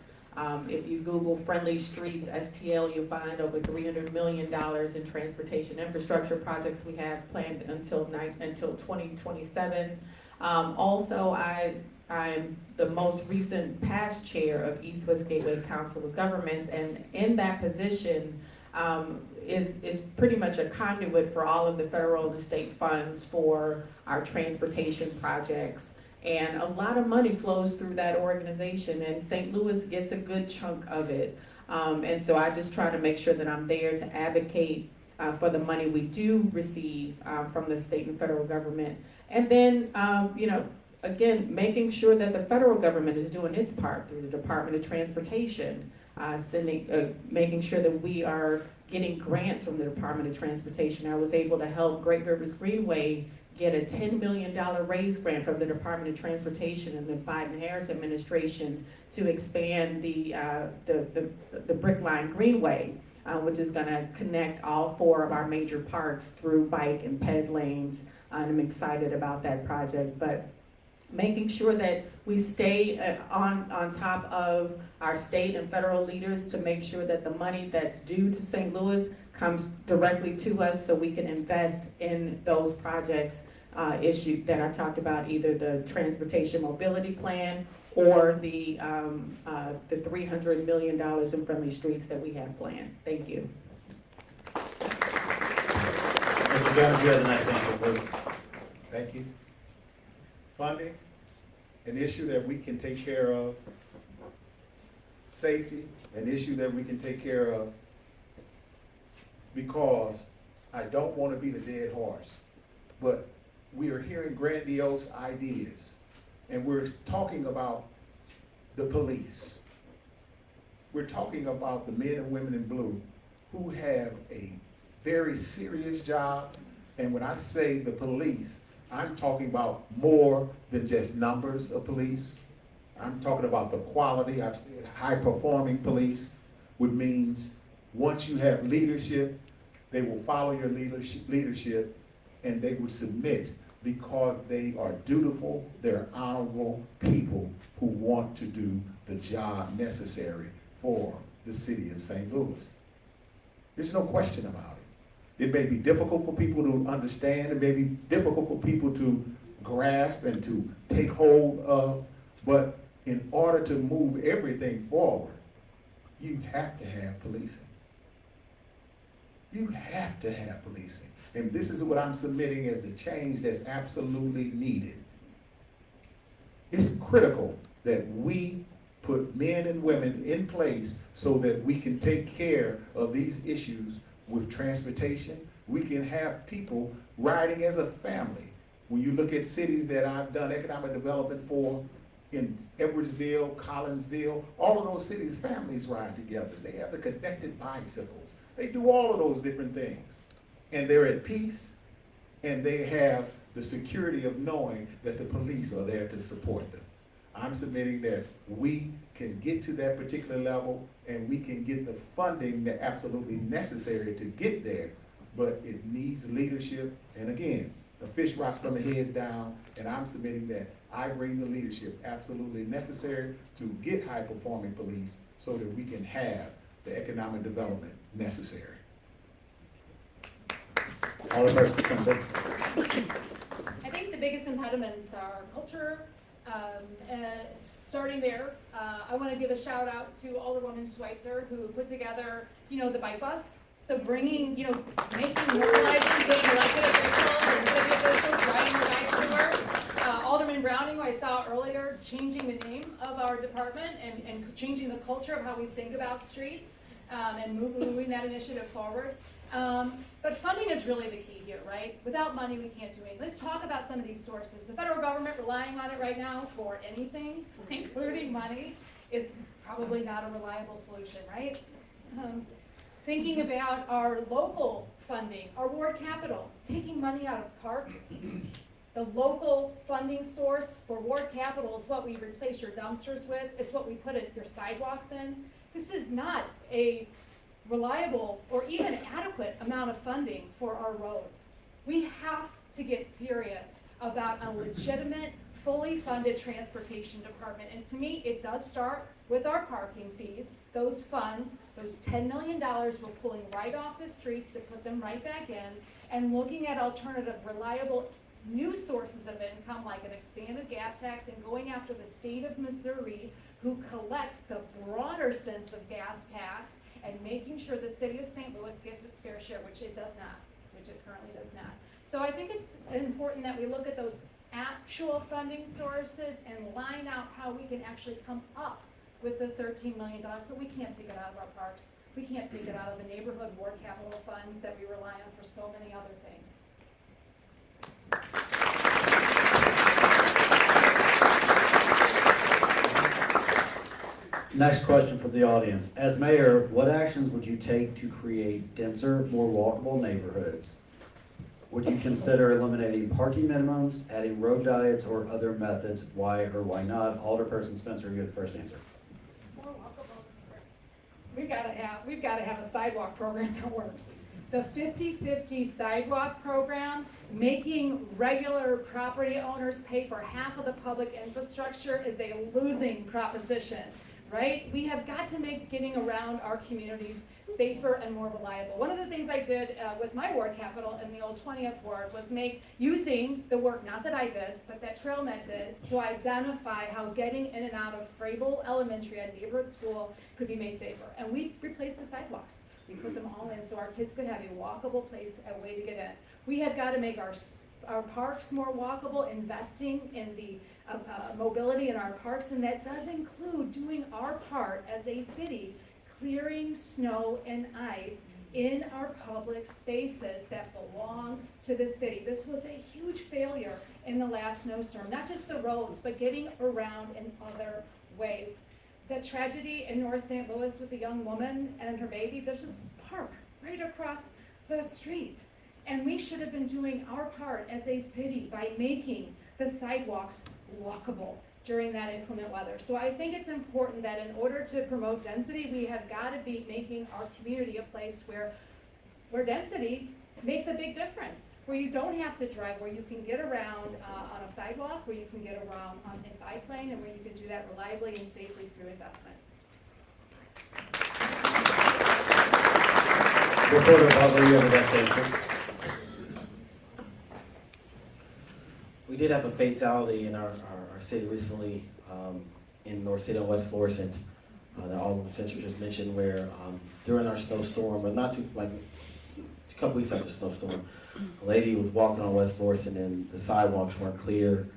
if you Google friendly streets, STL, you'll find over $300 million in transportation infrastructure projects we have planned until 2027. Also, I'm the most recent past chair of East West Gateway Council of Governments, and in that position is pretty much a conduit for all of the federal and the state funds for our transportation projects. And a lot of money flows through that organization, and St. Louis gets a good chunk of it. And so I just try to make sure that I'm there to advocate for the money we do receive from the state and federal government. And then, again, making sure that the federal government is doing its part through the Department of Transportation, making sure that we are getting grants from the Department of Transportation. I was able to help Great Rivers Greenway get a $10 million raise grant from the Department of Transportation and the Biden-Harris administration to expand the Brickline Greenway, which is gonna connect all 4 of our major parks through bike and ped lanes. And I'm excited about that project, but making sure that we stay on top of our state and federal leaders to make sure that the money that's due to St. Louis comes directly to us so we can invest in those projects issued that I talked about, either the transportation mobility plan or the $300 million in friendly streets that we have planned. Thank you. Mr. Jones, you have the next answer, please. Thank you. Funding, an issue that we can take care of. Safety, an issue that we can take care of. Because I don't want to be the dead horse, but we are hearing grandiose ideas, and we're talking about the police. We're talking about the men and women in blue who have a very serious job, and when I say the police, I'm talking about more than just numbers of police. I'm talking about the quality. I've said high-performing police, which means once you have leadership, they will follow your leadership, and they would submit because they are dutiful, they're honorable people who want to do the job necessary for the city of St. Louis. There's no question about it. It may be difficult for people to understand, it may be difficult for people to grasp and to take hold of, but in order to move everything forward, you have to have policing. You have to have policing. And this is what I'm submitting as the change that's absolutely needed. It's critical that we put men and women in place so that we can take care of these issues with transportation. We can have people riding as a family. When you look at cities that I've done economic development for, in Edwardsville, Collinsville, all of those cities, families ride together. They have the connected bicycles. They do all of those different things. And they're at peace, and they have the security of knowing that the police are there to support them. I'm submitting that we can get to that particular level, and we can get the funding that absolutely necessary to get there, but it needs leadership. And again, the fish rots from the head down, and I'm submitting that I bring the leadership absolutely necessary to get high-performing police so that we can have the economic development necessary. All the persons come say. I think the biggest impediments are culture. Starting there, I want to give a shout out to Alderwoman Schweitzer, who put together, the bike bus. So bringing, making normalizing getting elected officials and city officials riding their bikes to work. Alderman Browning, who I saw earlier, changing the name of our department and changing the culture of how we think about streets and moving that initiative forward. But funding is really the key here, right? Without money, we can't do anything. Let's talk about some of these sources. The federal government relying on it right now for anything, including money, is probably not a reliable solution, right? Thinking about our local funding, our ward capital, taking money out of parks. The local funding source for ward capital is what we replace your dumpsters with. It's what we put your sidewalks in. This is not a reliable or even adequate amount of funding for our roads. We have to get serious about a legitimate, fully funded transportation department. And to me, it does start with our parking fees, those funds, those $10 million we're pulling right off the streets to put them right back in, and looking at alternative, reliable, new sources of income like an expanded gas tax, and going after the state of Missouri, who collects the broader sense of gas tax, and making sure the city of St. Louis gets its fair share, which it does not, which it currently does not. So I think it's important that we look at those actual funding sources and line out how we can actually come up with the $13 million, but we can't take it out of our parks. We can't take it out of the neighborhood ward capital funds that we rely on for so many other things. Next question from the audience. As mayor, what actions would you take to create denser, more walkable neighborhoods? Would you consider eliminating parking minimums, adding road diets, or other methods? Why or why not? Alderperson Spencer, you have the first answer. More walkable. We've gotta have a sidewalk program that works. The 50-50 sidewalk program, making regular property owners pay for half of the public infrastructure is a losing proposition, right? We have got to make getting around our communities safer and more reliable. One of the things I did with my ward capital in the old 20th ward was using the work, not that I did, but that Trailnet did, to identify how getting in and out of Frable Elementary, a neighborhood school, could be made safer. And we replaced the sidewalks. We put them all in so our kids could have a walkable place, a way to get in. We have got to make our parks more walkable, investing in the mobility in our parks, and that does include doing our part as a city, clearing snow and ice in our public spaces that belong to the city. This was a huge failure in the last snowstorm, not just the roads, but getting around in other ways. That tragedy in North St. Louis with the young woman and her baby, there's this park right across the street. And we should have been doing our part as a city by making the sidewalks walkable during that inclement weather. So I think it's important that in order to promote density, we have got to be making our community a place where density makes a big difference, where you don't have to drive, where you can get around on a sidewalk, where you can get around on a bike lane, and where you can do that reliably and safely through investment. Reporter Butler, you have the next answer. We did have a fatality in our city recently in North City and West Florissant that Alderman Spencer just mentioned, where during our snowstorm, but not too, like a couple weeks after the snowstorm, a lady was walking on West Florissant and the sidewalks weren't clear,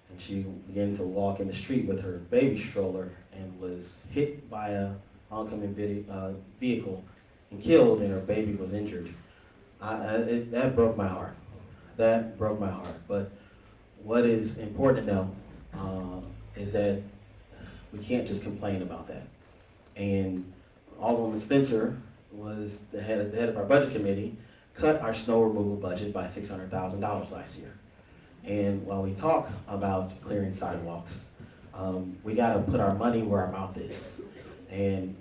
and she began to walk in the street with her baby stroller and was hit by a oncoming vehicle and killed, and her baby was injured. That broke my heart. That broke my heart. But what is important to know is that we can't just complain about that. And Alderman Spencer was as the head of our budget committee, cut our snow removal budget by $600,000 last year. And while we talk about clearing sidewalks, we got to put our money where our mouth is. And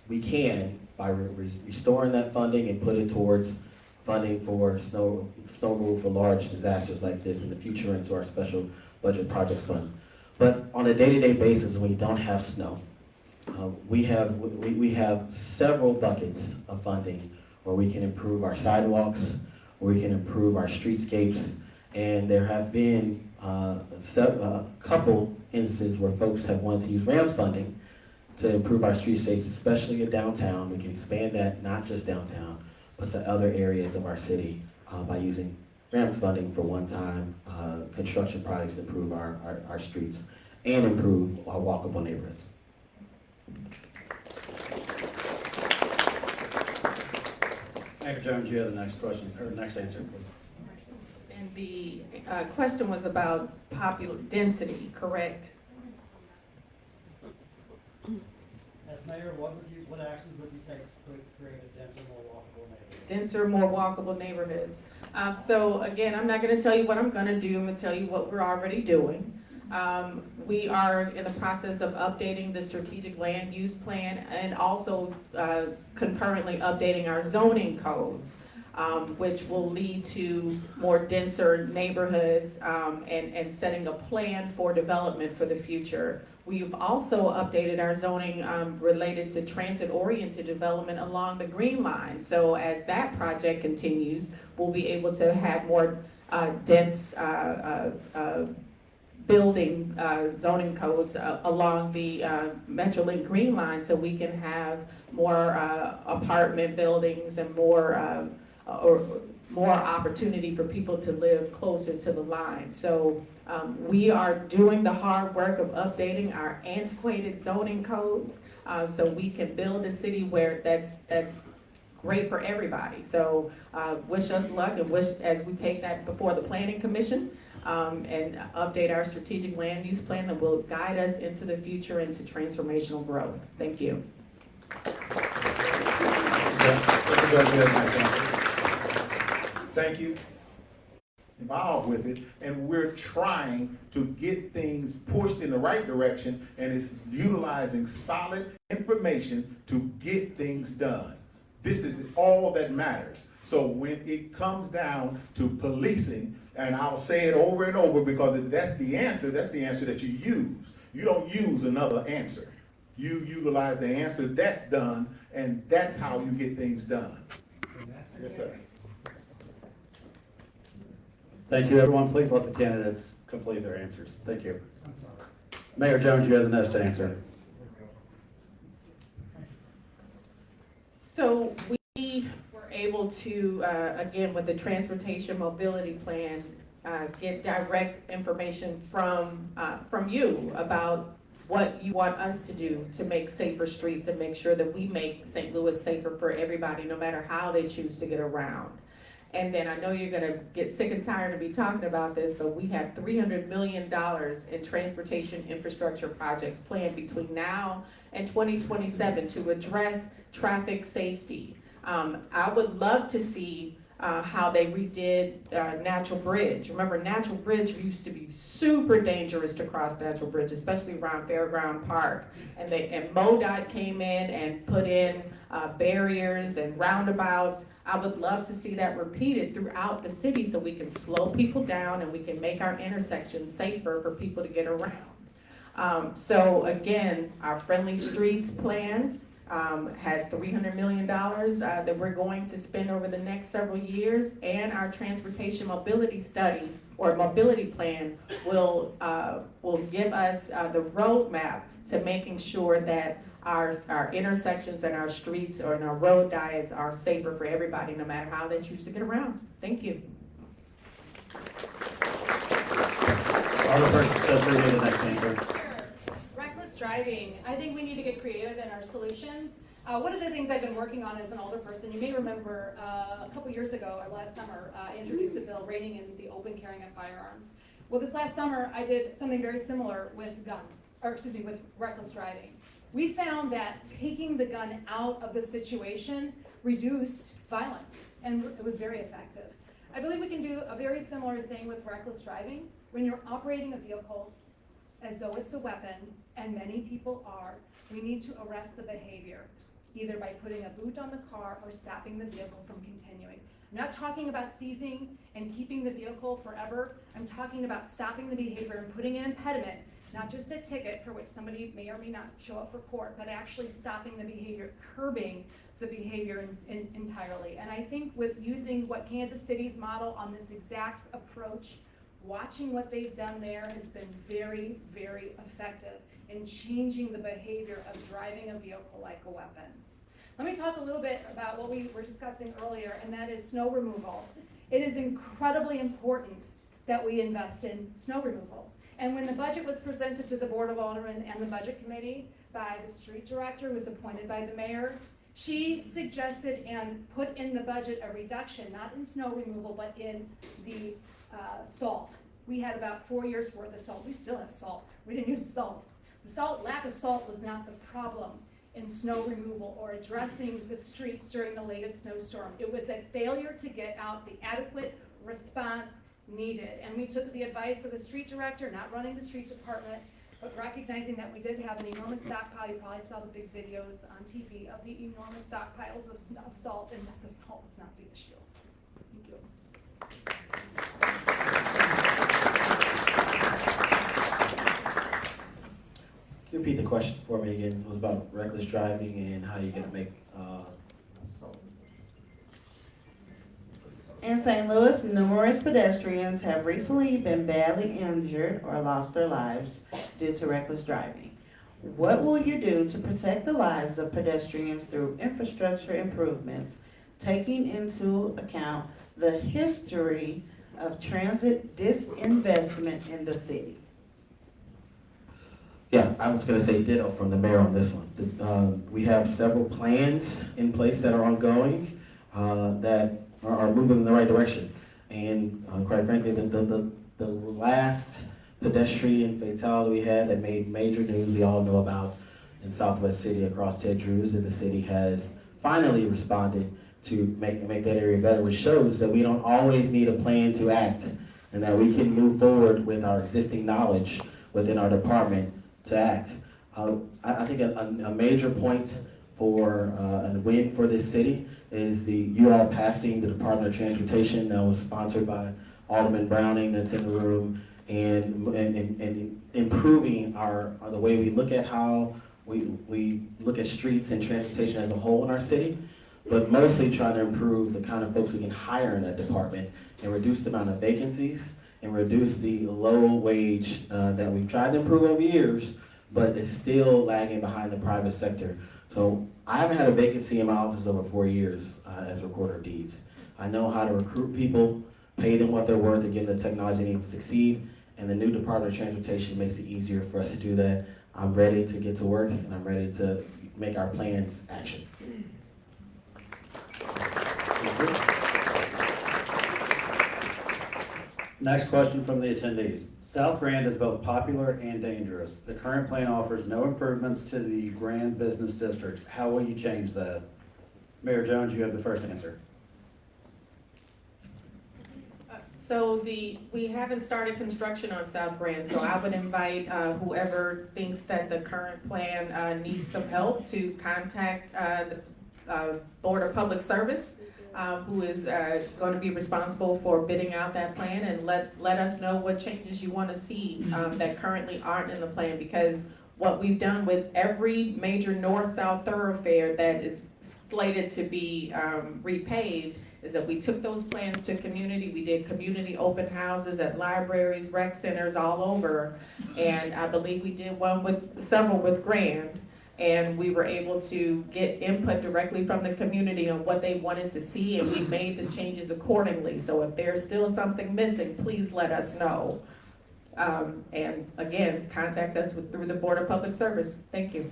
we can, by restoring that funding and put it towards funding for snow removal for large disasters like this in the future into our special budget projects fund. But on a day-to-day basis, when we don't have snow, we have several buckets of funding where we can improve our sidewalks, where we can improve our streetscapes, and there have been a couple instances where folks have wanted to use RAMS funding to improve our streetscapes, especially in downtown. We can expand that not just downtown, but to other areas of our city by using RAMS funding for one-time construction projects to improve our streets and improve our walkable neighborhoods. Anchor Jones, you have the next question, or next answer, please. And the question was about density, correct? As mayor, what actions would you take to create a denser, more walkable neighborhood? Denser, more walkable neighborhoods. So again, I'm not going to tell you what I'm going to do. I'm going to tell you what we're already doing. We are in the process of updating the strategic land use plan and also concurrently updating our zoning codes, which will lead to more denser neighborhoods and setting a plan for development for the future. We've also updated our zoning related to transit-oriented development along the Green Line. So as that project continues, we'll be able to have more dense building zoning codes along the Metrolink Green Line, so we can have more apartment buildings and more or more opportunity for people to live closer to the line. So we are doing the hard work of updating our antiquated zoning codes so we can build a city where that's great for everybody. So wish us luck, and wish as we take that before the Planning Commission and update our strategic land use plan that will guide us into the future, into transformational growth. Thank you. Thank you. Involved with it, and we're trying to get things pushed in the right direction, and it's utilizing solid information to get things done. This is all that matters. So when it comes down to policing, and I'll say it over and over because that's the answer that you use. You don't use another answer. You utilize the answer that's done, and that's how you get things done. Yes, sir. Thank you, everyone. Please let the candidates complete their answers. Thank you. Mayor Jones, you have the next answer. So we were able to, again, with the transportation mobility plan, get direct information from you about what you want us to do to make safer streets and make sure that we make St. Louis safer for everybody, no matter how they choose to get around. And then I know you're gonna get sick and tired of me talking about this, but we have $300 million in transportation infrastructure projects planned between now and 2027 to address traffic safety. I would love to see how they redid Natural Bridge. Remember, Natural Bridge used to be super dangerous to cross Natural Bridge, especially around Fairground Park. And MoDOT came in and put in barriers and roundabouts. I would love to see that repeated throughout the city so we can slow people down and we can make our intersections safer for people to get around. So again, our Friendly Streets plan has $300 million that we're going to spend over the next several years, and our transportation mobility study or mobility plan will give us the roadmap to making sure that our intersections and our streets or in our road diets are safer for everybody, no matter how they choose to get around. Thank you. Alderperson Spencer, you have the next answer. Reckless driving. I think we need to get creative in our solutions. One of the things I've been working on as an alderperson, you may remember a couple years ago or last summer, I introduced a bill reining in the open carrying of firearms. Well, this last summer I did something very similar with guns, or excuse me, with reckless driving. We found that taking the gun out of the situation reduced violence, and it was very effective. I believe we can do a very similar thing with reckless driving. When you're operating a vehicle as though it's a weapon, and many people are, we need to arrest the behavior, either by putting a boot on the car or stopping the vehicle from continuing. I'm not talking about seizing and keeping the vehicle forever. I'm talking about stopping the behavior and putting an impediment, not just a ticket for which somebody may or may not show up for court, but actually stopping the behavior, curbing the behavior entirely. And I think with using what Kansas City's model on this exact approach, watching what they've done there has been very, very effective in changing the behavior of driving a vehicle like a weapon. Let me talk a little bit about what we were discussing earlier, and that is snow removal. It is incredibly important that we invest in snow removal. And when the budget was presented to the Board of Aldermen and the Budget Committee by the street director who was appointed by the mayor, she suggested and put in the budget a reduction, not in snow removal, but in the salt. We had about 4 years worth of salt. We still have salt. We didn't use the salt. The lack of salt was not the problem in snow removal or addressing the streets during the latest snowstorm. It was a failure to get out the adequate response needed. And we took the advice of the street director, not running the street department, but recognizing that we did have an enormous stockpile. You probably saw the big videos on TV of the enormous stockpiles of salt, and the salt was not the issue. Thank you. Can you repeat the question for me again? It was about reckless driving and how you're gonna make, In St. Louis, numerous pedestrians have recently been badly injured or lost their lives due to reckless driving. What will you do to protect the lives of pedestrians through infrastructure improvements, taking into account the history of transit disinvestment in the city? Yeah, I was gonna say ditto from the mayor on this one. We have several plans in place that are ongoing, that are moving in the right direction. And quite frankly, the last pedestrian fatality we had that made major news, we all know about in Southwest City across Ted Drew's, and the city has finally responded to make that area better, which shows that we don't always need a plan to act, and that we can move forward with our existing knowledge within our department to act. I think a major point for a win for this city is you all passing the Department of Transportation that was sponsored by Alderman Browning that's in the room, and improving the way we look at how we look at streets and transportation as a whole in our city, but mostly trying to improve the kind of folks we can hire in that department and reduce the amount of vacancies and reduce the low wage that we've tried to improve over years, but is still lagging behind the private sector. So I haven't had a vacancy in my office over 4 years as recorder of deeds. I know how to recruit people, pay them what they're worth, and give them the technology they need to succeed. And the new Department of Transportation makes it easier for us to do that. I'm ready to get to work, and I'm ready to make our plans action. Next question from the attendees. South Grand is both popular and dangerous. The current plan offers no improvements to the Grand Business District. How will you change that? Mayor Jones, you have the first answer. So we haven't started construction on South Grand, so I would invite whoever thinks that the current plan needs some help to contact the Board of Public Service, who is going to be responsible for bidding out that plan, and let us know what changes you want to see that currently aren't in the plan, because what we've done with every major north-south thoroughfare that is slated to be repaved is that we took those plans to community. We did community open houses at libraries, rec centers all over, and I believe we did several with Grand, and we were able to get input directly from the community on what they wanted to see, and we made the changes accordingly. So if there's still something missing, please let us know. And again, contact us through the Board of Public Service. Thank you.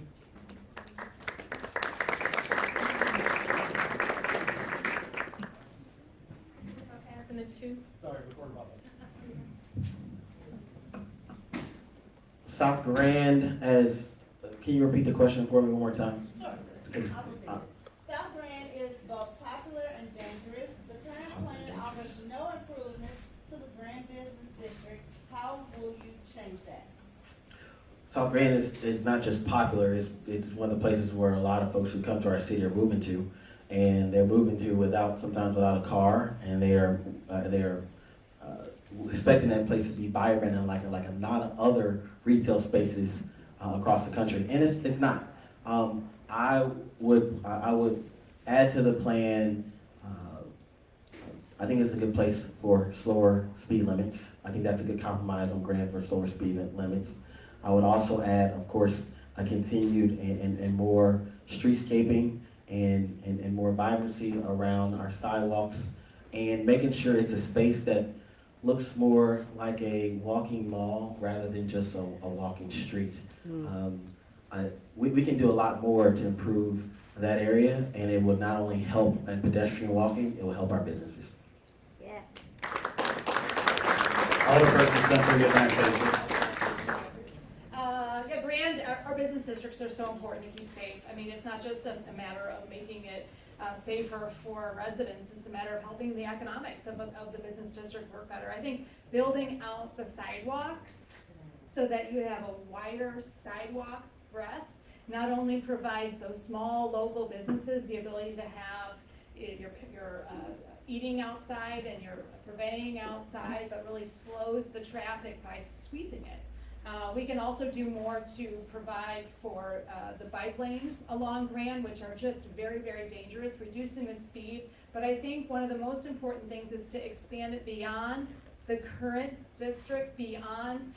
Passing this to? Sorry, record about that. South Grand can you repeat the question for me one more time? South Grand is both popular and dangerous. The current plan offers no improvements to the Grand Business District. How will you change that? South Grand is not just popular, it's one of the places where a lot of folks who come to our city are moving to, and they're moving to sometimes without a car, and they are expecting that place to be vibrant and like a lot of other retail spaces across the country, and it's not. I would add to the plan. I think it's a good place for slower speed limits. I think that's a good compromise on Grand for slower speed limits. I would also add, of course, a continued and more streetscaping and more vibrancy around our sidewalks, and making sure it's a space that looks more like a walking mall rather than just a walking street. We can do a lot more to improve that area, and it would not only help in pedestrian walking, it will help our businesses. Yeah. Alderperson Spencer, you have the next answer. Yeah, Grand, our business districts are so important to keep safe. I mean, it's not just a matter of making it safer for residents, it's a matter of helping the economics of the business district work better. I think building out the sidewalks so that you have a wider sidewalk breadth not only provides those small local businesses the ability to have your eating outside and your purveying outside, but really slows the traffic by squeezing it. We can also do more to provide for the bike lanes along Grand, which are just very, very dangerous, reducing the speed. But I think one of the most important things is to expand it beyond the current district, beyond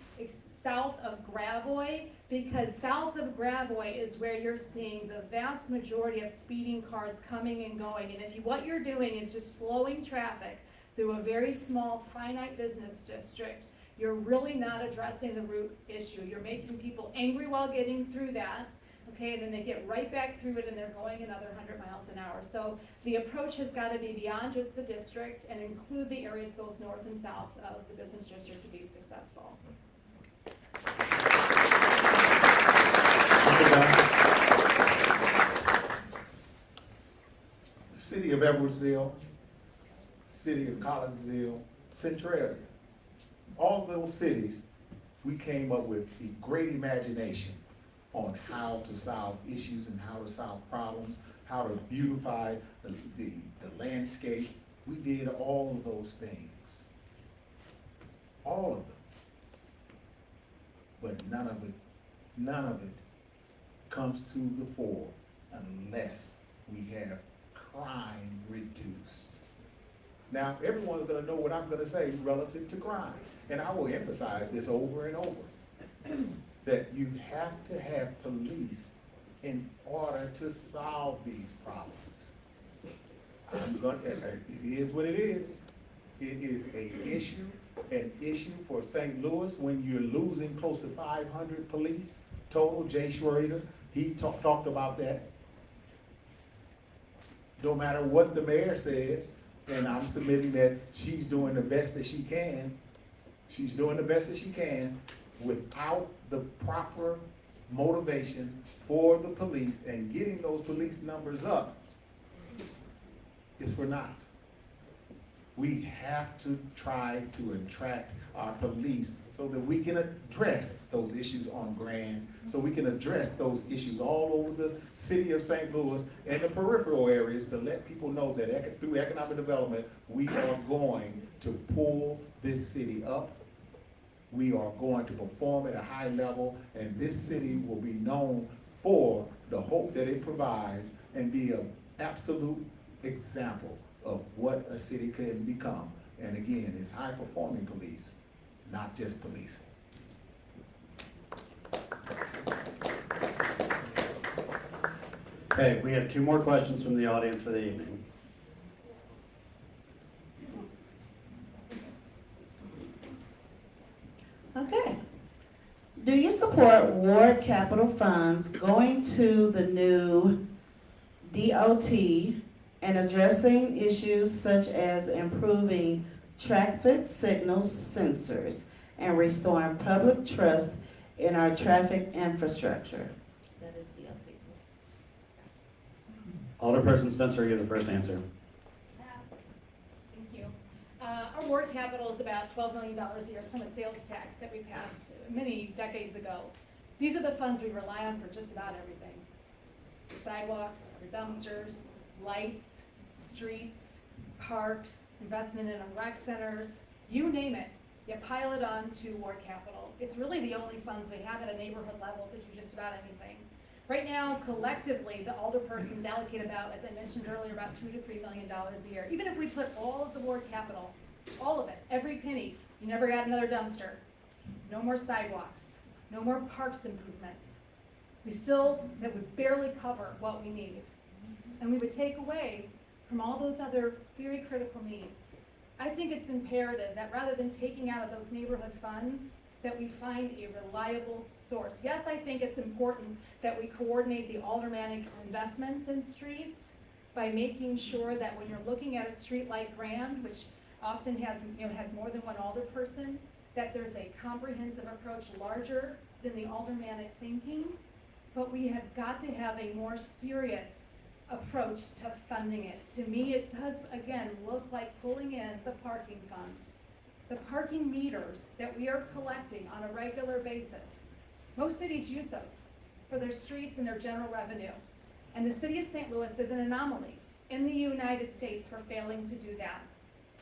south of Gravois, because south of Gravois is where you're seeing the vast majority of speeding cars coming and going. And if what you're doing is just slowing traffic through a very small finite business district, you're really not addressing the root issue. You're making people angry while getting through that, okay, and then they get right back through it and they're going another 100 miles an hour. So the approach has got to be beyond just the district and include the areas both north and south of the business district to be successful. The city of Edwardsville, city of Collinsville, Centralia, all those cities, we came up with a great imagination on how to solve issues and how to solve problems, how to beautify the landscape. We did all of those things. All of them. But none of it comes to the fore unless we have crime reduced. Now, everyone's gonna know what I'm gonna say relative to crime, and I will emphasize this over and over, that you have to have police in order to solve these problems. It is what it is. It is an issue for St. Louis when you're losing close to 500 police total. Jay Schrader, he talked about that. No matter what the mayor says, and I'm submitting that she's doing the best that she can. She's doing the best that she can without the proper motivation for the police and getting those police numbers up is for naught. We have to try to attract our police so that we can address those issues on Grand, so we can address those issues all over the city of St. Louis and the peripheral areas to let people know that through economic development, we are going to pull this city up. We are going to perform at a high level, and this city will be known for the hope that it provides and be an absolute example of what a city can become. And again, it's high-performing police, not just policing. Okay, we have 2 more questions from the audience for the evening. Okay. Do you support ward capital funds going to the new DOT and addressing issues such as improving traffic signal sensors and restoring public trust in our traffic infrastructure? That is the LT. Alderperson Spencer, you have the first answer. Thank you. Our ward capital is about $12 million a year. It's from a sales tax that we passed many decades ago. These are the funds we rely on for just about everything. Your sidewalks, your dumpsters, lights, streets, parks, investment in our rec centers, you name it. You pile it on to ward capital. It's really the only funds we have at a neighborhood level to do just about anything. Right now, collectively, the alderpersons allocate about, as I mentioned earlier, about $2 to $3 million a year. Even if we put all of the ward capital, all of it, every penny, you never got another dumpster, no more sidewalks, no more parks improvements. That would barely cover what we need. And we would take away from all those other very critical needs. I think it's imperative that rather than taking out of those neighborhood funds, that we find a reliable source. Yes, I think it's important that we coordinate the aldermanic investments in streets by making sure that when you're looking at a street like Grand, which often has more than one alderperson, that there's a comprehensive approach larger than the aldermanic thinking. But we have got to have a more serious approach to funding it. To me, it does, again, look like pulling in the parking fund. The parking meters that we are collecting on a regular basis. Most cities use those for their streets and their general revenue. And the city of St. Louis is an anomaly in the United States for failing to do that.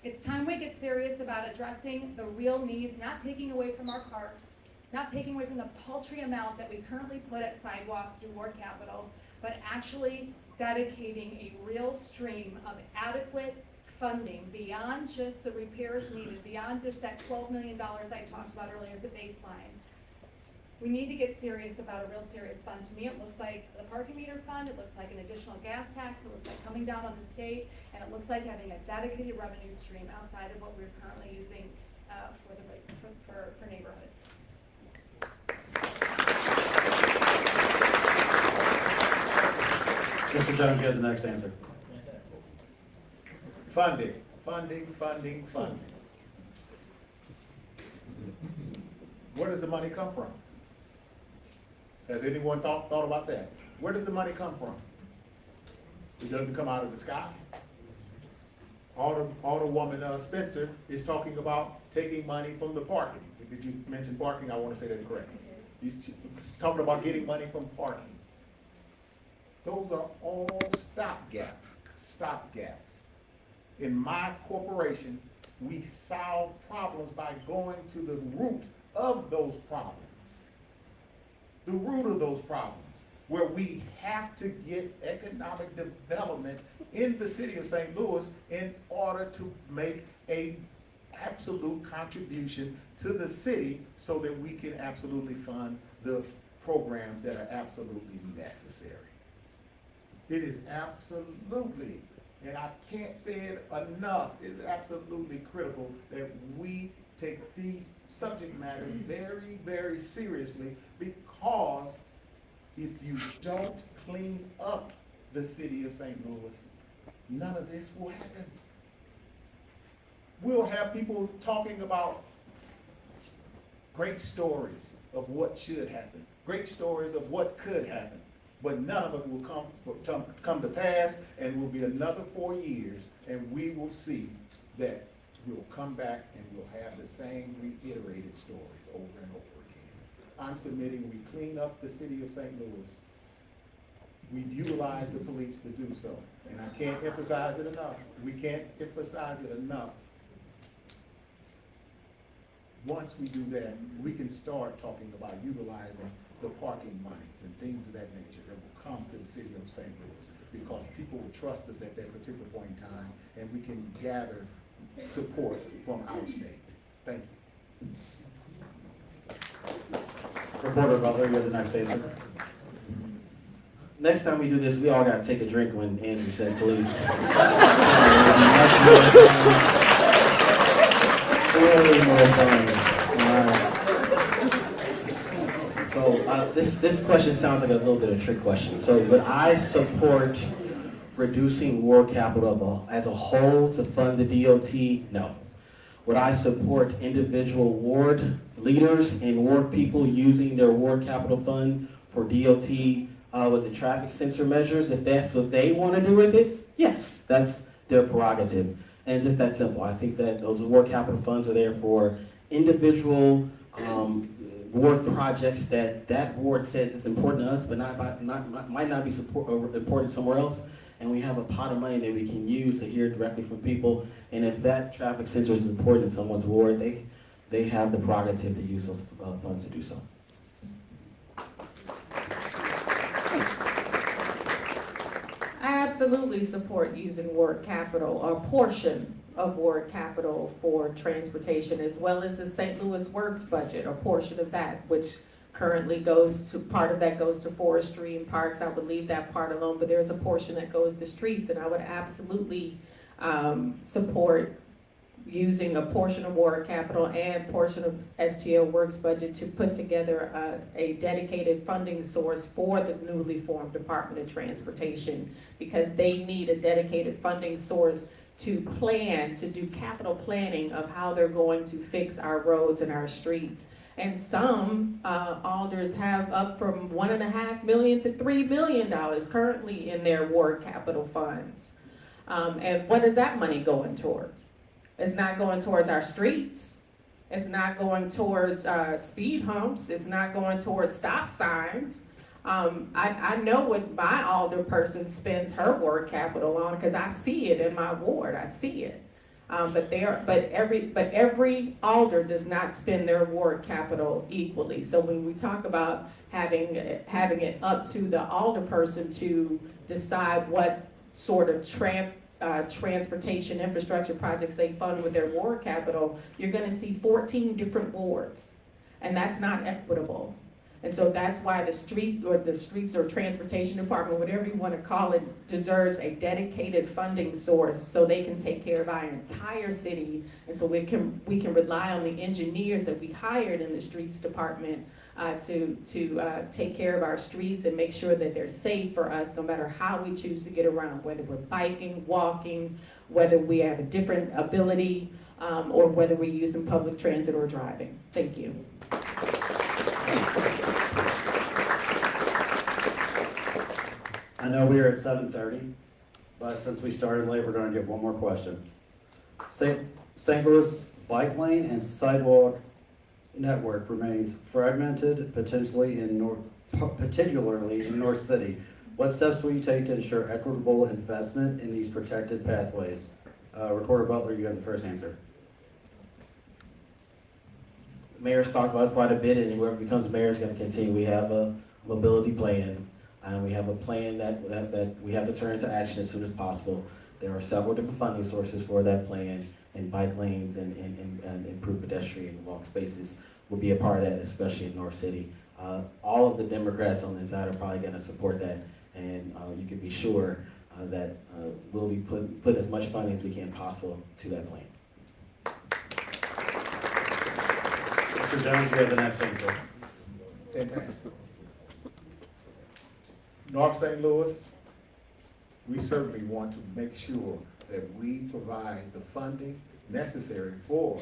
It's time we get serious about addressing the real needs, not taking away from our parks, not taking away from the paltry amount that we currently put at sidewalks through ward capital, but actually dedicating a real stream of adequate funding beyond just the repairs needed, beyond just that $12 million I talked about earlier as a baseline. We need to get serious about a real serious fund. To me, it looks like the parking meter fund, it looks like an additional gas tax, it looks like coming down on the state, and it looks like having a dedicated revenue stream outside of what we're currently using for neighborhoods. Mr. Jones, you have the next answer. Funding, funding, funding, funding. Where does the money come from? Has anyone thought about that? Where does the money come from? It doesn't come out of the sky. Alderwoman Spencer is talking about taking money from the parking. Did you mention parking? I want to say that correctly. She's talking about getting money from parking. Those are all stopgaps. In my corporation, we solve problems by going to the root of those problems. The root of those problems, where we have to get economic development in the city of St. Louis in order to make an absolute contribution to the city so that we can absolutely fund the programs that are absolutely necessary. It is absolutely, and I can't say it enough, it's absolutely critical that we take these subject matters very, very seriously, because if you don't clean up the city of St. Louis, none of this will happen. We'll have people talking about great stories of what should happen, great stories of what could happen, but none of it will come to pass, and will be another 4 years, and we will see that we'll come back and we'll have the same reiterated stories over and over again. I'm submitting we clean up the city of St. Louis. We utilize the police to do so, and I can't emphasize it enough. We can't emphasize it enough. Once we do that, we can start talking about utilizing the parking monies and things of that nature that will come to the city of St. Louis, because people will trust us at that particular point in time, and we can gather support from our state. Thank you. Reporter Butler, you have the next answer. Next time we do this, we all gotta take a drink when Andrew says police. Way more fun. So this question sounds like a little bit of a trick question. So would I support reducing ward capital as a whole to fund the DOT? No. Would I support individual ward leaders and ward people using their ward capital fund for DOT, was it traffic sensor measures? If that's what they want to do with it, yes, that's their prerogative. And it's just that simple. I think that those ward capital funds are there for individual ward projects that ward says is important to us, but might not be important somewhere else. And we have a pot of money that we can use to hear directly from people. And if that traffic sensor is important in someone's ward, they have the prerogative to use those funds to do so. I absolutely support using ward capital, or a portion of ward capital, for transportation, as well as the St. Louis Works budget, a portion of that, which currently part of that goes to forestry and parks. I would leave that part alone, but there's a portion that goes to streets, and I would absolutely support using a portion of ward capital and portion of STL Works budget to put together a dedicated funding source for the newly formed Department of Transportation, because they need a dedicated funding source to do capital planning of how they're going to fix our roads and our streets. And some alders have up from $1.5 million to $3 million currently in their ward capital funds. And what is that money going towards? It's not going towards our streets. It's not going towards speed humps. It's not going towards stop signs. I know what my alder person spends her ward capital on, because I see it in my ward. I see it. But every alder does not spend their ward capital equally. So when we talk about having it up to the alder person to decide what sort of transportation infrastructure projects they fund with their ward capital, you're going to see 14 different wards, and that's not equitable. And so that's why the streets or transportation department, whatever you want to call it, deserves a dedicated funding source so they can take care of our entire city. And so we can rely on the engineers that we hired in the streets department to take care of our streets and make sure that they're safe for us no matter how we choose to get around, whether we're biking, walking, whether we have a different ability, or whether we're using public transit or driving. Thank you. I know we are at 7:30, but since we started late, we're going to get one more question. St. Louis bike lane and sidewalk network remains fragmented, particularly in North City. What steps will you take to ensure equitable investment in these protected pathways? Recorder Butler, you have the first answer. Mayor's talked about it quite a bit, and whoever becomes mayor is going to continue. We have a mobility plan, and we have a plan that we have to turn into action as soon as possible. There are several different funding sources for that plan, and bike lanes and improved pedestrian walk spaces will be a part of that, especially in North City. All of the Democrats on this side are probably going to support that, and you can be sure that we'll be put as much funding as we can possible to that plan. Mr. Jones, you have the next answer. Fantastic. North St. Louis, we certainly want to make sure that we provide the funding necessary for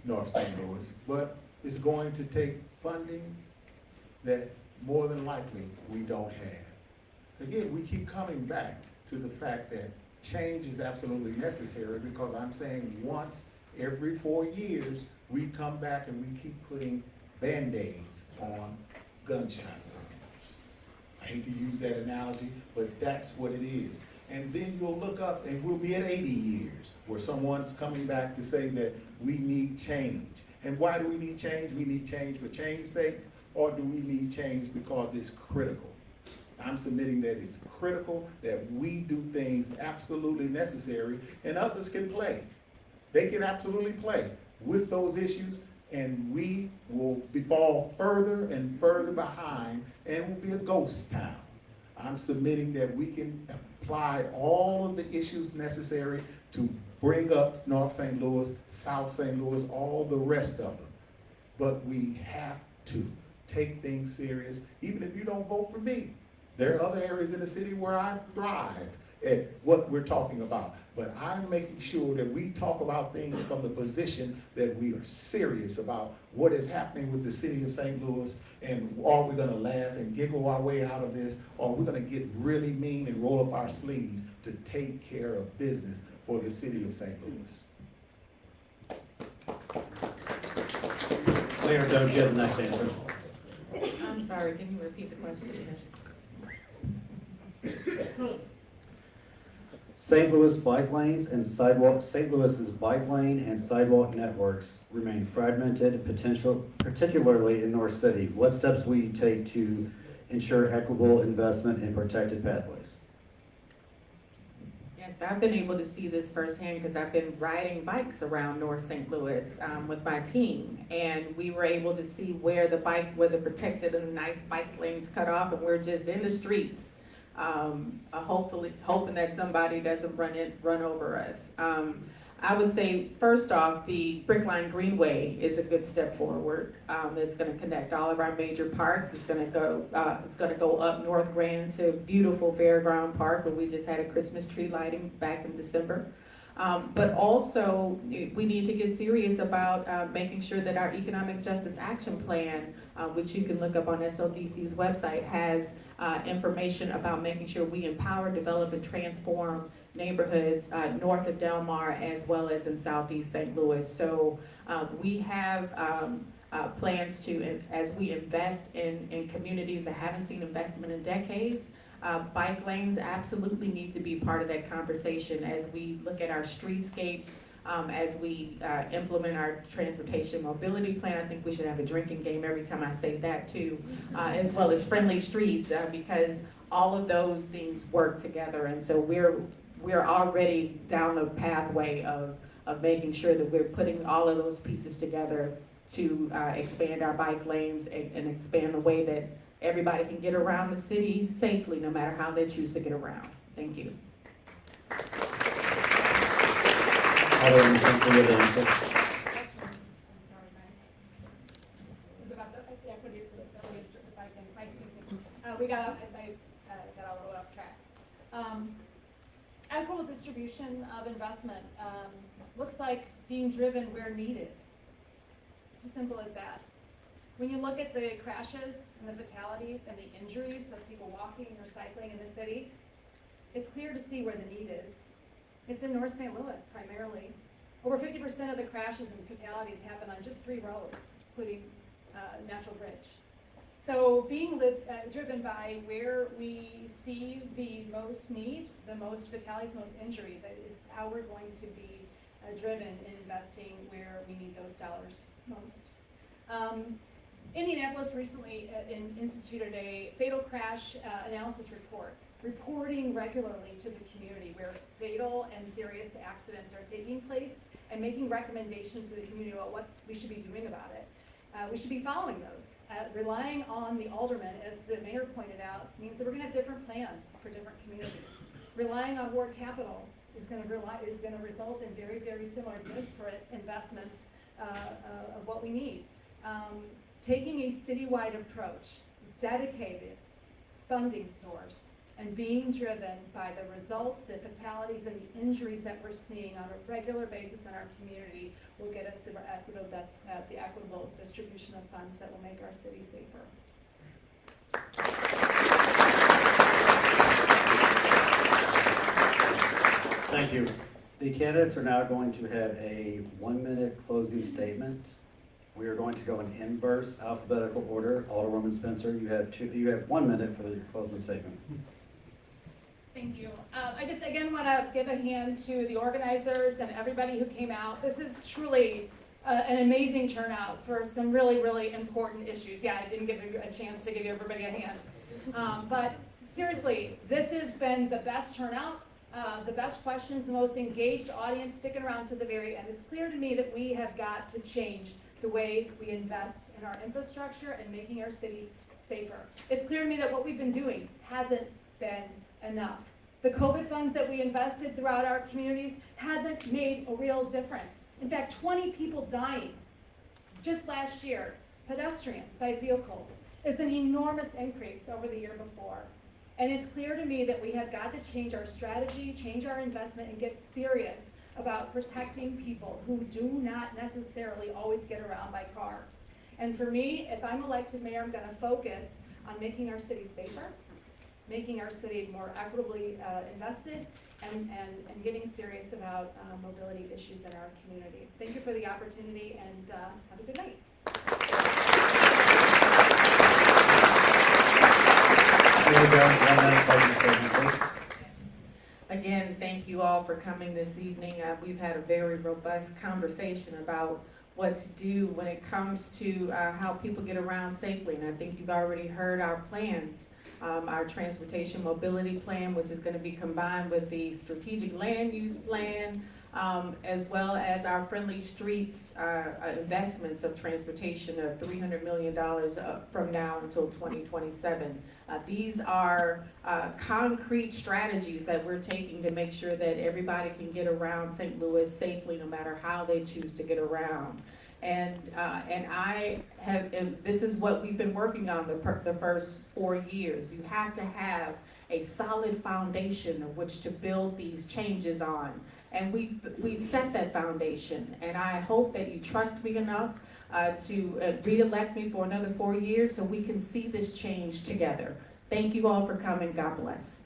North St. Louis, but it's going to take funding that more than likely we don't have. Again, we keep coming back to the fact that change is absolutely necessary, because I'm saying once every 4 years, we come back and we keep putting Band-Aids on gunshot wounds. I hate to use that analogy, but that's what it is. And then you'll look up and we'll be at 80 years where someone's coming back to say that we need change. And why do we need change? We need change for change's sake, or do we need change because it's critical? I'm submitting that it's critical that we do things absolutely necessary, and others can play. They can absolutely play with those issues, and we will fall further and further behind, and will be a ghost town. I'm submitting that we can apply all of the issues necessary to bring up North St. Louis, South St. Louis, all the rest of them. But we have to take things serious, even if you don't vote for me. There are other areas in the city where I thrive at what we're talking about. But I'm making sure that we talk about things from the position that we are serious about what is happening with the city of St. Louis, and are we gonna laugh and giggle our way out of this, or are we gonna get really mean and roll up our sleeves to take care of business for the city of St. Louis? Mayor Jones, you have the next answer. I'm sorry, can you repeat the question again? St. Louis's bike lanes and sidewalk networks remain fragmented, particularly in North City. What steps will you take to ensure equitable investment in protected pathways? Yes, I've been able to see this firsthand because I've been riding bikes around North St. Louis with my team, and we were able to see where the protected and nice bike lanes cut off, and we're just in the streets. Hoping that somebody doesn't run over us. I would say, first off, the Brickline Greenway is a good step forward. It's going to connect all of our major parks. It's going to go up North Grand to beautiful Fairground Park, where we just had a Christmas tree lighting back in December. But also, we need to get serious about making sure that our Economic Justice Action Plan, which you can look up on SLDC's website, has information about making sure we empower, develop, and transform neighborhoods north of Del Mar as well as in Southeast St. Louis. So we have plans to, as we invest in communities that haven't seen investment in decades, bike lanes absolutely need to be part of that conversation as we look at our streetscapes, as we implement our transportation mobility plan. I think we should have a drinking game every time I say that too, as well as friendly streets, because all of those things work together. And so we're already down the pathway of making sure that we're putting all of those pieces together to expand our bike lanes and expand the way that everybody can get around the city safely, no matter how they choose to get around. Thank you. Alderwoman Thompson, you have the answer. I'm sorry, Mike. It's about the equity of the bike lanes. Mike speaking. I got a little off track. Equitable distribution of investment looks like being driven where need is. It's as simple as that. When you look at the crashes and the fatalities and the injuries of people walking or cycling in the city, it's clear to see where the need is. It's in North St. Louis primarily. Over 50% of the crashes and fatalities happen on just 3 roads, including Natural Bridge. So being driven by where we see the most need, the most fatalities, most injuries, is how we're going to be driven in investing where we need those dollars most. Indianapolis recently instituted a fatal crash analysis report, reporting regularly to the community where fatal and serious accidents are taking place and making recommendations to the community about what we should be doing about it. We should be following those. Relying on the aldermen, as the mayor pointed out, means that we're going to have different plans for different communities. Relying on ward capital is going to result in very, very similar disparate investments of what we need. Taking a citywide approach, dedicated funding source, and being driven by the results, the fatalities, and the injuries that we're seeing on a regular basis in our community will get us the equitable distribution of funds that will make our city safer. Thank you. The candidates are now going to have a 1-minute closing statement. We are going to go in inverse alphabetical order. Alderwoman Spencer, you have 1 minute for the closing statement. Thank you. I just again want to give a hand to the organizers and everybody who came out. This is truly an amazing turnout for some really, really important issues. Yeah, I didn't give you a chance to give everybody a hand. But seriously, this has been the best turnout, the best questions, the most engaged audience sticking around to the very end. It's clear to me that we have got to change the way we invest in our infrastructure and making our city safer. It's clear to me that what we've been doing hasn't been enough. The COVID funds that we invested throughout our communities hasn't made a real difference. In fact, 20 people dying just last year, pedestrians by vehicles, is an enormous increase over the year before. And it's clear to me that we have got to change our strategy, change our investment, and get serious about protecting people who do not necessarily always get around by car. And for me, if I'm elected mayor, I'm going to focus on making our city safer, making our city more equitably invested, and getting serious about mobility issues in our community. Thank you for the opportunity, and have a good night. Again, thank you all for coming this evening. We've had a very robust conversation about what to do when it comes to how people get around safely. And I think you've already heard our plans. Our transportation mobility plan, which is going to be combined with the strategic land use plan, as well as our friendly streets investments of transportation of $300 million from now until 2027. These are concrete strategies that we're taking to make sure that everybody can get around St. Louis safely, no matter how they choose to get around. And this is what we've been working on the first 4 years. You have to have a solid foundation of which to build these changes on. And we've set that foundation. And I hope that you trust me enough to re-elect me for another 4 years so we can see this change together. Thank you all for coming. God bless.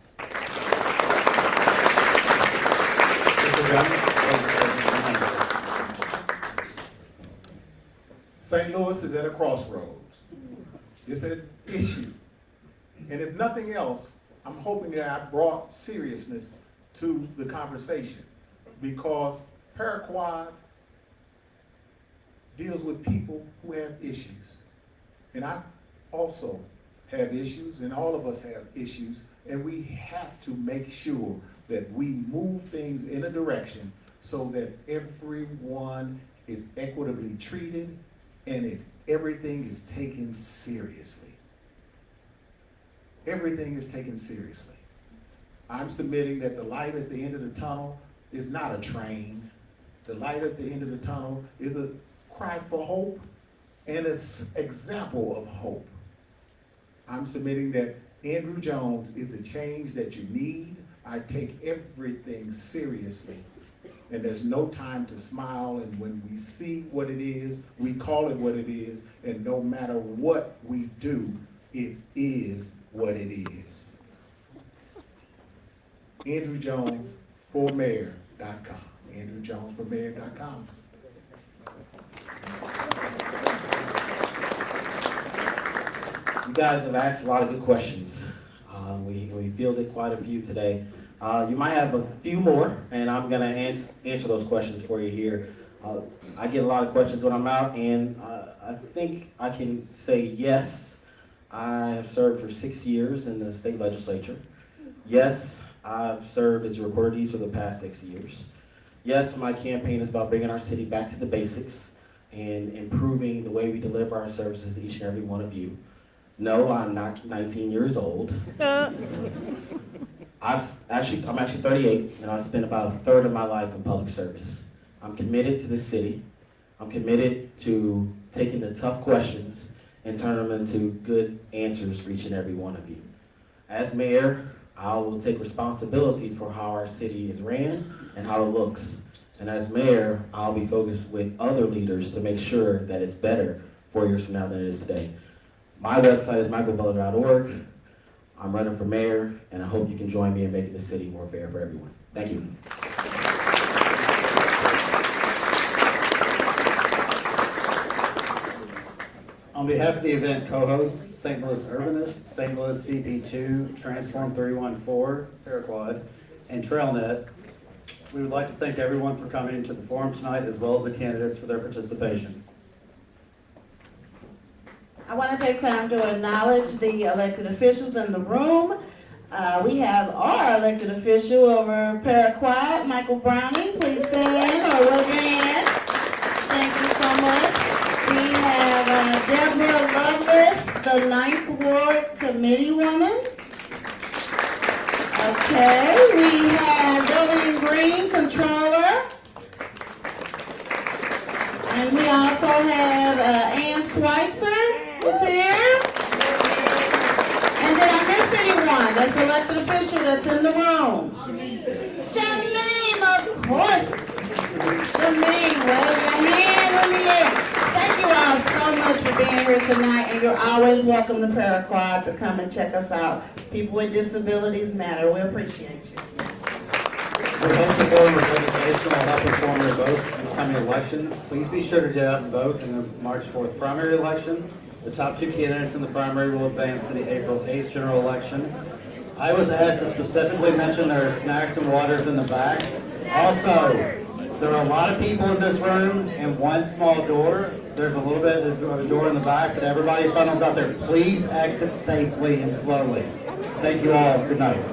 St. Louis is at a crossroads. It's an issue. And if nothing else, I'm hoping that I brought seriousness to the conversation, because Paraquad deals with people who have issues. And I also have issues, and all of us have issues, and we have to make sure that we move things in a direction so that everyone is equitably treated and everything is taken seriously. Everything is taken seriously. I'm submitting that the light at the end of the tunnel is not a train. The light at the end of the tunnel is a cry for hope and an example of hope. I'm submitting that Andrew Jones is the change that you need. I take everything seriously. And there's no time to smile, and when we see what it is, we call it what it is, and no matter what we do, it is what it is. Andrew Jones for Mayor.com. Andrew Jones for Mayor.com. You guys have asked a lot of good questions. We fielded quite a few today. You might have a few more, and I'm going to answer those questions for you here. I get a lot of questions when I'm out, and I think I can say yes. I have served for 6 years in the state legislature. Yes, I've served as a recorder of deeds for the past 6 years. Yes, my campaign is about bringing our city back to the basics and improving the way we deliver our services to each and every one of you. No, I'm not 19 years old. I'm actually 38, and I spent about a third of my life in public service. I'm committed to this city. I'm committed to taking the tough questions and turning them into good answers for each and every one of you. As mayor, I will take responsibility for how our city is ran and how it looks. And as mayor, I'll be focused with other leaders to make sure that it's better 4 years from now than it is today. My website is michaelbutler.org. I'm running for mayor, and I hope you can join me in making the city more fair for everyone. Thank you. On behalf of the event co-hosts, St. Louis Urbanists, St. Louis CP2, Transform 314, Paraquad, and Trailnet, we would like to thank everyone for coming to the forum tonight, as well as the candidates for their participation. I want to take time to acknowledge the elected officials in the room. We have our elected official over Paraquad, Michael Browning. Please stand or wave your hand. Thank you so much. We have Deborah Lovelace, the 9th Ward Committee woman. Okay, we have Doreen Green, Controller. And we also have Ann Schweitzer. Who's here? And did I miss anyone that's elected official that's in the room? Shameen, of course. Shameen, wave your hand in the air. Thank you all so much for being here tonight, and you're always welcome to Paraquad to come and check us out. People with disabilities matter. We appreciate you. We hope the board with education will help inform your vote this coming election. Please be sure to get out and vote in the March 4th primary election. The top 2 candidates in the primary will advance to the April 8th general election. I was asked to specifically mention there are snacks and waters in the back. Also, there are a lot of people in this room and one small door. There's a little bit of a door in the back, but everybody funnels out there. Please exit safely and slowly. Thank you all. Good night.